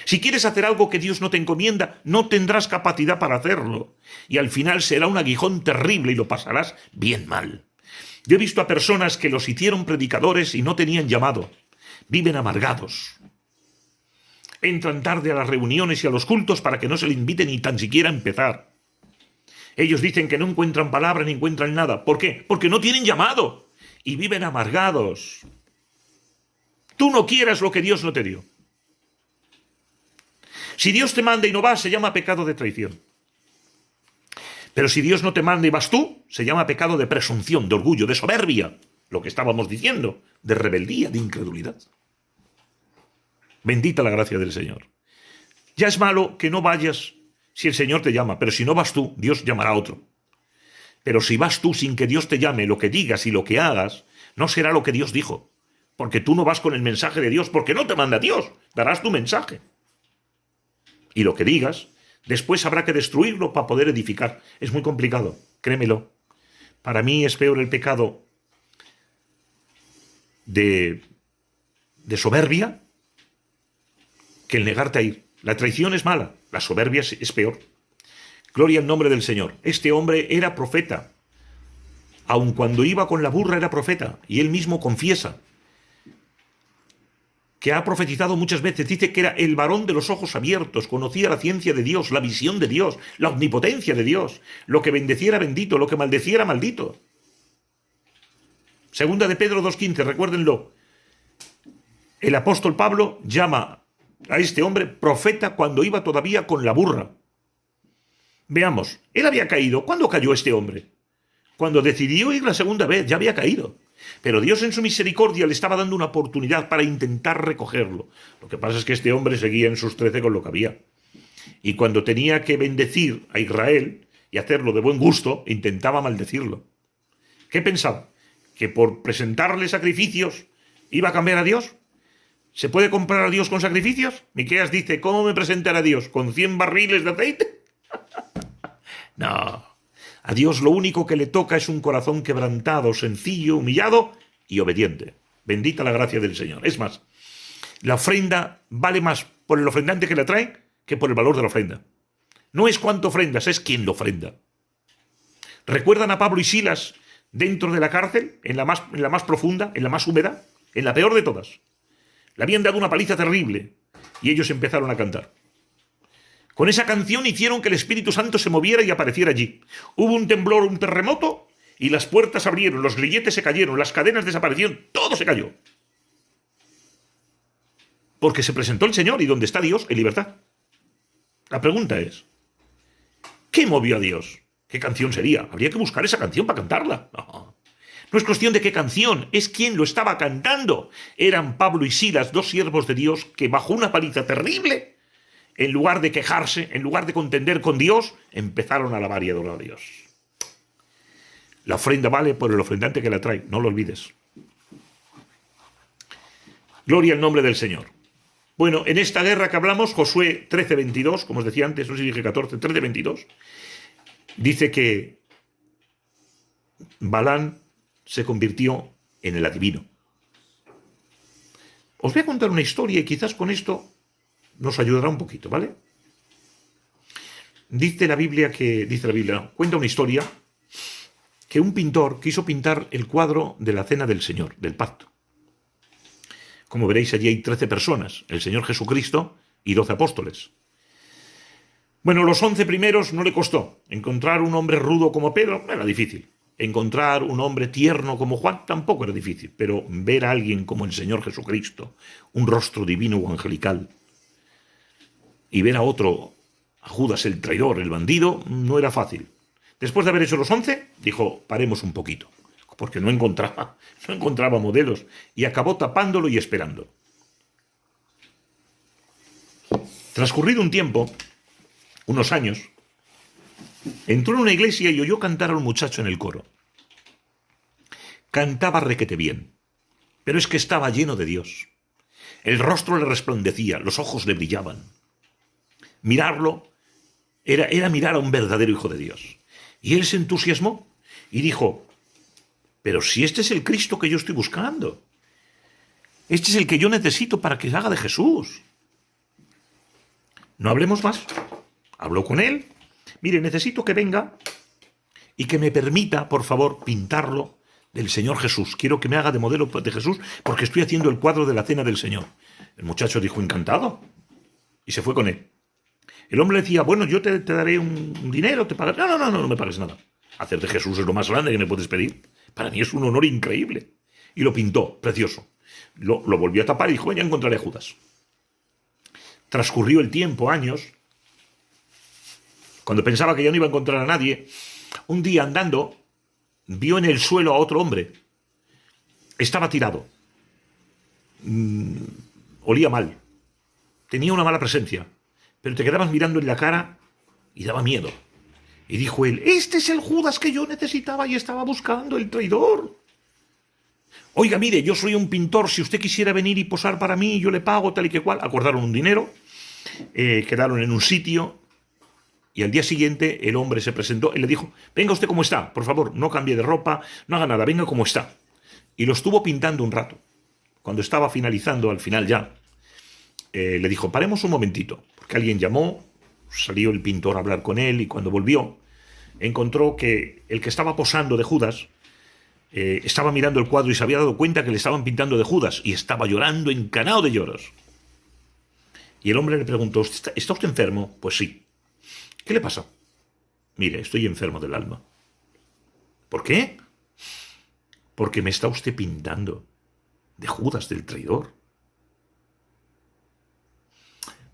Speaker 1: Si quieres hacer algo que Dios no te encomienda, no tendrás capacidad para hacerlo. Y al final será un aguijón terrible y lo pasarás bien mal. Yo he visto a personas que los hicieron predicadores y no tenían llamado. Viven amargados. Entran tarde a las reuniones y a los cultos para que no se le invite ni tan siquiera a empezar. Ellos dicen que no encuentran palabra ni encuentran nada. ¿Por qué? Porque no tienen llamado. Y viven amargados. Tú no quieras lo que Dios no te dio. Si Dios te manda y no vas, se llama pecado de traición. Pero si Dios no te manda y vas tú, se llama pecado de presunción, de orgullo, de soberbia. Lo que estábamos diciendo, de rebeldía, de incredulidad. Bendita la gracia del Señor. Ya es malo que no vayas si el Señor te llama, pero si no vas tú, Dios llamará a otro. Pero si vas tú sin que Dios te llame, lo que digas y lo que hagas, no será lo que Dios dijo. Porque tú no vas con el mensaje de Dios, porque no te manda Dios, darás tu mensaje. Y lo que digas, después habrá que destruirlo para poder edificar. Es muy complicado, créemelo. Para mí es peor el pecado de soberbia que el negarte a ir. La traición es mala, la soberbia es peor. Gloria al nombre del Señor. Este hombre era profeta. Aun cuando iba con la burra era profeta. Y él mismo confiesa que ha profetizado muchas veces, dice que era el varón de los ojos abiertos, conocía la ciencia de Dios, la visión de Dios, la omnipotencia de Dios, lo que bendeciera bendito, lo que maldeciera maldito. Segunda de Pedro 2:15, recuérdenlo. El apóstol Pablo llama a este hombre profeta cuando iba todavía con la burra. Veamos, él había caído. ¿Cuándo cayó este hombre? Cuando decidió ir la segunda vez, ya había caído. Pero Dios en su misericordia le estaba dando una oportunidad para intentar recogerlo. Lo que pasa es que este hombre seguía en sus 13 con lo que había. Y cuando tenía que bendecir a Israel y hacerlo de buen gusto, intentaba maldecirlo. ¿Qué pensaba? ¿Que por presentarle sacrificios iba a cambiar a Dios? ¿Se puede comprar a Dios con sacrificios? Miqueas dice, ¿cómo me presentará a Dios? ¿Con 100 barriles de aceite? No. A Dios lo único que le toca es un corazón quebrantado, sencillo, humillado y obediente. Bendita la gracia del Señor. Es más, la ofrenda vale más por el ofrendante que la trae que por el valor de la ofrenda. No es cuánto ofrendas, es quién lo ofrenda. ¿Recuerdan a Pablo y Silas dentro de la cárcel, en la más profunda, en la más húmeda, en la peor de todas? Le habían dado una paliza terrible y ellos empezaron a cantar. Con esa canción hicieron que el Espíritu Santo se moviera y apareciera allí. Hubo un temblor, un terremoto, y las puertas abrieron, los grilletes se cayeron, las cadenas desaparecieron, todo se cayó. Porque se presentó el Señor, y donde está Dios, en libertad. La pregunta es, ¿qué movió a Dios? ¿Qué canción sería? Habría que buscar esa canción para cantarla. No. No es cuestión de qué canción, es quién lo estaba cantando. Eran Pablo y Silas, dos siervos de Dios que bajo una paliza terrible, en lugar de quejarse, en lugar de contender con Dios, empezaron a alabar y adorar a Dios. La ofrenda vale por el ofrendante que la trae, no lo olvides. Gloria al nombre del Señor. Bueno, en esta guerra que hablamos, Josué 13:22, como os decía antes, no sé si dije 14, 13:22, dice que Balán se convirtió en el adivino. Os voy a contar una historia y quizás con esto nos ayudará un poquito, ¿vale? Cuenta una historia que un pintor quiso pintar el cuadro de la Cena del Señor, del pacto. Como veréis, allí hay 13 personas, el Señor Jesucristo y 12 apóstoles. Bueno, los 11 primeros no le costó. Encontrar un hombre rudo como Pedro era difícil. Encontrar un hombre tierno como Juan tampoco era difícil. Pero ver a alguien como el Señor Jesucristo, un rostro divino o angelical, y ver a otro, a Judas el traidor, el bandido, no era fácil. Después de haber hecho los 11, dijo, paremos un poquito, porque no encontraba modelos, y acabó tapándolo y esperando. Transcurrido un tiempo, unos años, entró en una iglesia y oyó cantar a un muchacho en el coro. Cantaba requete bien, pero es que estaba lleno de Dios. El rostro le resplandecía, los ojos le brillaban. Mirarlo era mirar a un verdadero hijo de Dios. Y él se entusiasmó y dijo, pero si este es el Cristo que yo estoy buscando, este es el que yo necesito para que haga de Jesús. No hablemos más. Habló con él. Mire, necesito que venga y que me permita, por favor, pintarlo del Señor Jesús. Quiero que me haga de modelo de Jesús porque estoy haciendo el cuadro de la Cena del Señor. El muchacho dijo, encantado. Y se fue con él. El hombre le decía, bueno, yo te daré un dinero, te pagaré. No me pagues nada. Hacer de Jesús es lo más grande que me puedes pedir. Para mí es un honor increíble. Y lo pintó, precioso. Lo volvió a tapar y dijo, ya encontraré a Judas. Transcurrió el tiempo, años. Cuando pensaba que ya no iba a encontrar a nadie, un día andando, vio en el suelo a otro hombre. Estaba tirado. Olía mal. Tenía una mala presencia. Pero te quedabas mirando en la cara y daba miedo. Y dijo él, este es el Judas que yo necesitaba y estaba buscando, el traidor. Oiga, mire, yo soy un pintor, si usted quisiera venir y posar para mí, yo le pago tal y que cual. Acordaron un dinero, quedaron en un sitio, y al día siguiente el hombre se presentó y le dijo, venga usted como está, por favor, no cambie de ropa, no haga nada, venga como está. Y lo estuvo pintando un rato. Cuando estaba finalizando, al final ya, le dijo, paremos un momentito, porque alguien llamó, salió el pintor a hablar con él, y cuando volvió, encontró que el que estaba posando de Judas estaba mirando el cuadro y se había dado cuenta que le estaban pintando de Judas, y estaba llorando, encanado de lloros. Y el hombre le preguntó, ¿está usted enfermo? Pues sí. ¿Qué le pasa? Mire, estoy enfermo del alma. ¿Por qué? Porque me está usted pintando de Judas, del traidor.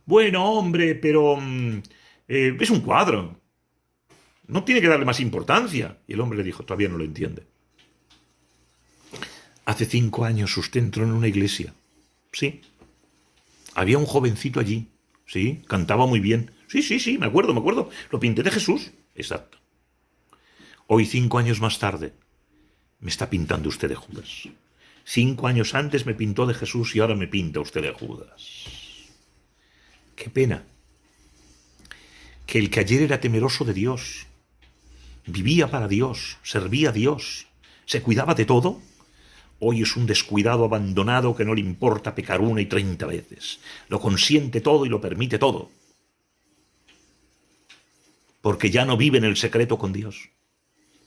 Speaker 1: Bueno, hombre, pero es un cuadro. No tiene que darle más importancia. Y el hombre le dijo, todavía no lo entiende. Hace 5 años usted entró en una iglesia. Sí. Había un jovencito allí. Sí, cantaba muy bien. Sí, me acuerdo. Lo pinté de Jesús. Exacto. Hoy, 5 años más tarde, me está pintando usted de Judas. 5 años antes me pintó de Jesús y ahora me pinta usted de Judas. Qué pena. Que el que ayer era temeroso de Dios, vivía para Dios, servía a Dios, se cuidaba de todo, hoy es un descuidado abandonado que no le importa pecar 1 y 30 veces. Lo consiente todo y lo permite todo. Porque ya no vive en el secreto con Dios.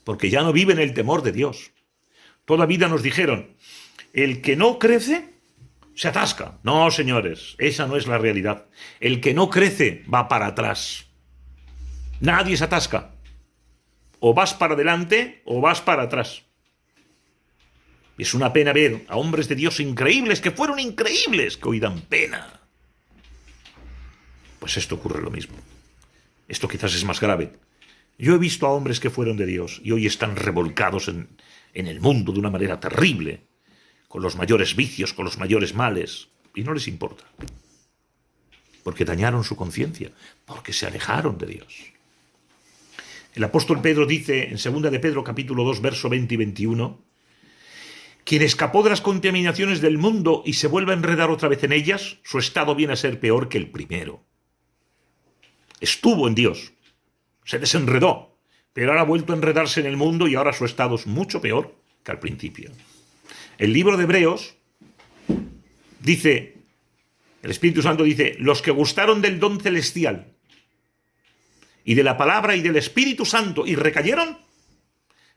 Speaker 1: Porque ya no vive en el temor de Dios. Toda vida nos dijeron, el que no crece se atasca. No, señores, esa no es la realidad. El que no crece va para atrás. Nadie se atasca. O vas para adelante o vas para atrás. Es una pena ver a hombres de Dios increíbles, que fueron increíbles, que hoy dan pena. Pues esto ocurre lo mismo. Esto quizás es más grave. Yo he visto a hombres que fueron de Dios y hoy están revolcados en el mundo de una manera terrible, con los mayores vicios, con los mayores males, y no les importa. Porque dañaron su conciencia, porque se alejaron de Dios. El apóstol Pedro dice en 2 de Pedro capítulo 2, verso 20 y 21, quien escapó de las contaminaciones del mundo y se vuelve a enredar otra vez en ellas, su estado viene a ser peor que el primero. Estuvo en Dios, se desenredó, pero ahora ha vuelto a enredarse en el mundo y ahora su estado es mucho peor que al principio. El libro de Hebreos dice, el Espíritu Santo dice, los que gustaron del don celestial y de la palabra y del Espíritu Santo y recayeron,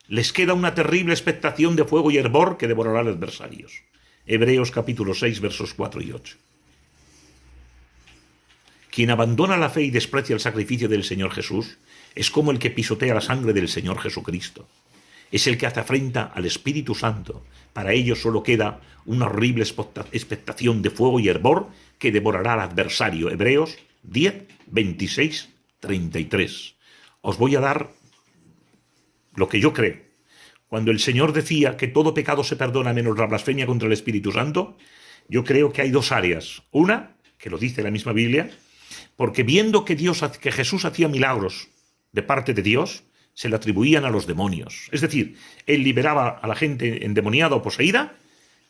Speaker 1: les queda una terrible expectación de fuego y hervor que devorará a los adversarios. Hebreos capítulo 6, versos 4 y 8. Quien abandona la fe y desprecia el sacrificio del Señor Jesús es como el que pisotea la sangre del Señor Jesucristo. Es el que hace afrenta al Espíritu Santo. Para ellos solo queda una horrible expectación de fuego y hervor que devorará al adversario. Hebreos 10, 26, 33. Os voy a dar lo que yo creo. Cuando el Señor decía que todo pecado se perdona menos la blasfemia contra el Espíritu Santo, yo creo que hay 2 áreas. Una, que lo dice la misma Biblia, porque viendo que Jesús hacía milagros de parte de Dios, se le atribuían a los demonios. Es decir, él liberaba a la gente endemoniada o poseída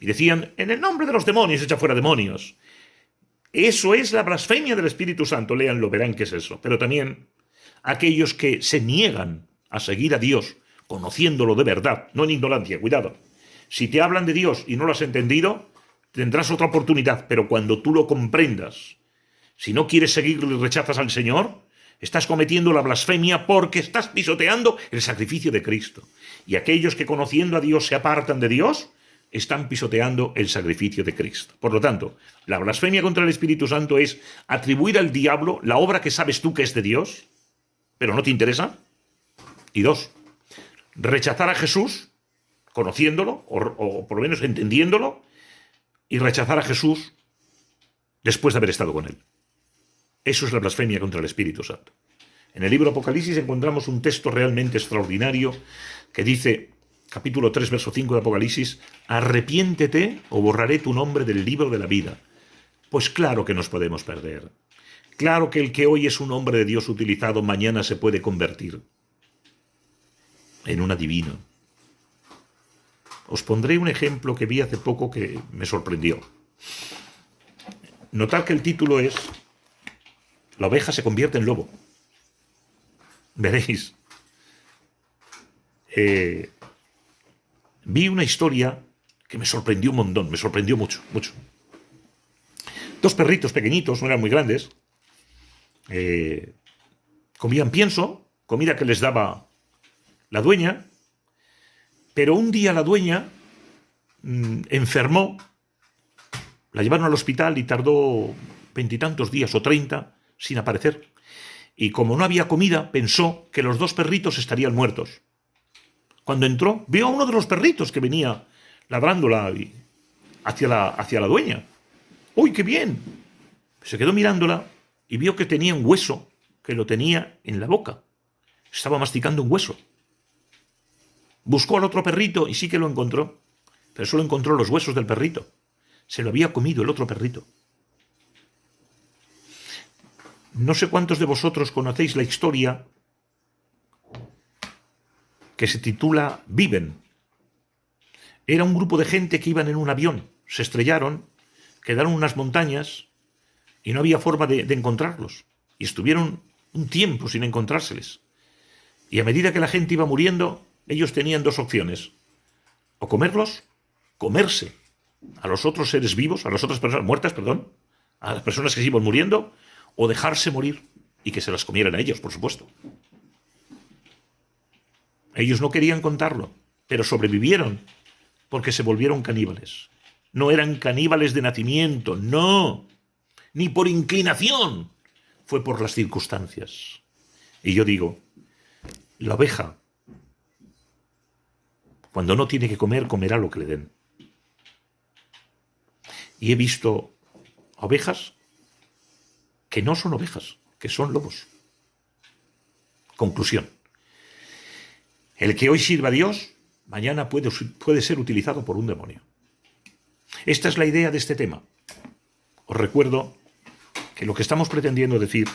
Speaker 1: y decían, en el nombre de los demonios, echa fuera demonios. Eso es la blasfemia del Espíritu Santo. Léanlo, verán qué es eso. Pero también aquellos que se niegan a seguir a Dios, conociéndolo de verdad, no en ignorancia, cuidado. Si te hablan de Dios y no lo has entendido, tendrás otra oportunidad, pero cuando tú lo comprendas, si no quieres seguirlo y rechazas al Señor, estás cometiendo la blasfemia porque estás pisoteando el sacrificio de Cristo. Y aquellos que conociendo a Dios se apartan de Dios, están pisoteando el sacrificio de Cristo. Por lo tanto, la blasfemia contra el Espíritu Santo es atribuir al diablo la obra que sabes tú que es de Dios, pero no te interesa. Y 2, rechazar a Jesús, conociéndolo, o por lo menos entendiéndolo, y rechazar a Jesús después de haber estado con él. Eso es la blasfemia contra el Espíritu Santo. En el libro Apocalipsis encontramos un texto realmente extraordinario que dice, capítulo 3, verso 5 de Apocalipsis, arrepiéntete o borraré tu nombre del libro de la vida. Pues claro que nos podemos perder. Claro que el que hoy es un hombre de Dios utilizado, mañana se puede convertir en un adivino. Os pondré un ejemplo que vi hace poco que me sorprendió. Notad que el título es La oveja se convierte en lobo. Veréis. Vi una historia que me sorprendió un montón, me sorprendió mucho, mucho. 2 perritos pequeñitos, no eran muy grandes, comían pienso, comida que les daba la dueña, pero un día la dueña enfermó, la llevaron al hospital y tardó 20 y tantos días o 30 sin aparecer. Y como no había comida, pensó que los 2 perritos estarían muertos. Cuando entró, vio a uno de los perritos que venía ladrándola hacia la dueña. ¡Uy, qué bien! Se quedó mirándola y vio que tenía un hueso que lo tenía en la boca. Estaba masticando un hueso. Buscó al otro perrito y sí que lo encontró, pero solo encontró los huesos del perrito. Se lo había comido el otro perrito. No sé cuántos de vosotros conocéis la historia que se titula Viven. Era un grupo de gente que iban en un avión, se estrellaron, quedaron en unas montañas y no había forma de encontrarlos. Y estuvieron un tiempo sin encontrárseles. Y a medida que la gente iba muriendo, ellos tenían dos opciones. O comerlos, comerse a los otros seres vivos, a las otras personas muertas, perdón, a las personas que se iban muriendo, o dejarse morir y que se las comieran a ellos, por supuesto. Ellos no querían contarlo, pero sobrevivieron porque se volvieron caníbales. No eran caníbales de nacimiento, no, ni por inclinación, fue por las circunstancias. Y yo digo, la oveja, cuando no tiene que comer, comerá lo que le den. Y he visto ovejas que no son ovejas, que son lobos. Conclusión. El que hoy sirva a Dios, mañana puede ser utilizado por un demonio. Esta es la idea de este tema. Os recuerdo que lo que estamos pretendiendo decir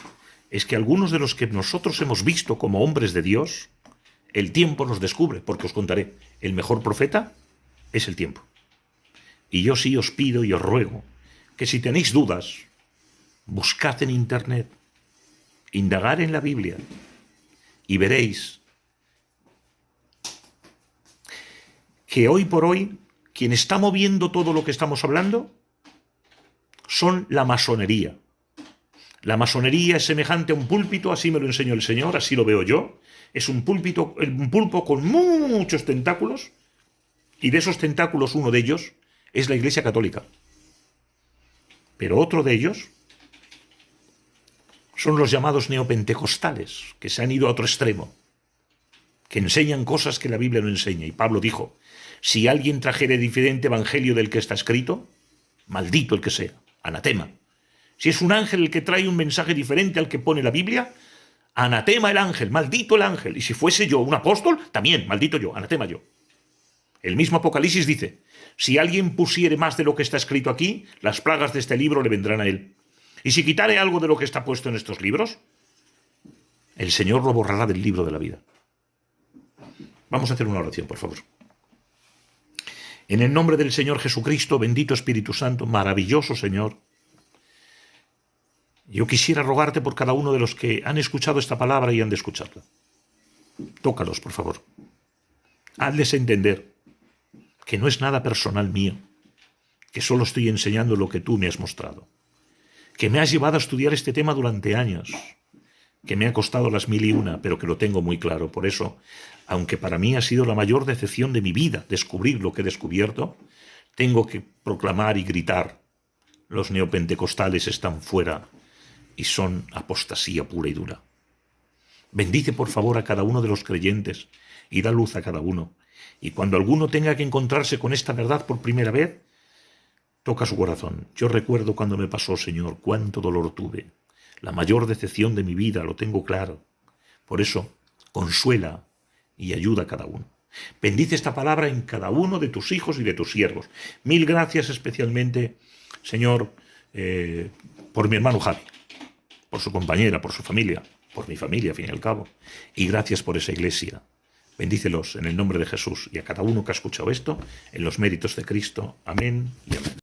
Speaker 1: es que algunos de los que nosotros hemos visto como hombres de Dios, el tiempo nos descubre, porque os contaré, el mejor profeta es el tiempo. Y yo sí os pido y os ruego que si tenéis dudas, buscad en Internet, indagad en la Biblia y veréis que hoy por hoy quien está moviendo todo lo que estamos hablando son la masonería. La masonería es semejante a un púlpito, así me lo enseñó el Señor, así lo veo yo. Es un púlpito, un pulpo con muchos tentáculos, y de esos tentáculos uno de ellos es la Iglesia Católica. Pero otro de ellos son los llamados neopentecostales, que se han ido a otro extremo, que enseñan cosas que la Biblia no enseña. Y Pablo dijo, si alguien trajere diferente evangelio del que está escrito, maldito el que sea, anatema. Si es un ángel el que trae un mensaje diferente al que pone la Biblia, anatema el ángel, maldito el ángel. Y si fuese yo un apóstol, también, maldito yo, anatema yo. El mismo Apocalipsis dice, si alguien pusiere más de lo que está escrito aquí, las plagas de este libro le vendrán a él. Y si quitare algo de lo que está puesto en estos libros, el Señor lo borrará del libro de la vida. Vamos a hacer una oración, por favor. En el nombre del Señor Jesucristo, bendito Espíritu Santo, maravilloso Señor, yo quisiera rogarte por cada uno de los que han escuchado esta palabra y han de escucharla. Tócalos, por favor. Hazles entender que no es nada personal mío, que solo estoy enseñando lo que tú me has mostrado, que me has llevado a estudiar este tema durante años, que me ha costado las 1001, pero que lo tengo muy claro. Por eso, aunque para mí ha sido la mayor decepción de mi vida descubrir lo que he descubierto, tengo que proclamar y gritar, los neopentecostales están fuera y son apostasía pura y dura. Bendice por favor a cada uno de los creyentes y da luz a cada uno. Y cuando alguno tenga que encontrarse con esta verdad por primera vez, toca su corazón. Yo recuerdo cuando me pasó, Señor, cuánto dolor tuve. La mayor decepción de mi vida, lo tengo claro. Por eso, consuela y ayuda a cada uno. Bendice esta palabra en cada uno de tus hijos y de tus siervos. Mil gracias especialmente, Señor, por mi hermano Javi, por su compañera, por su familia, por mi familia, al fin y al cabo. Y gracias por esa iglesia. Bendícelos en el nombre de Jesús y a cada uno que ha escuchado esto, en los méritos de Cristo. Amén y amén.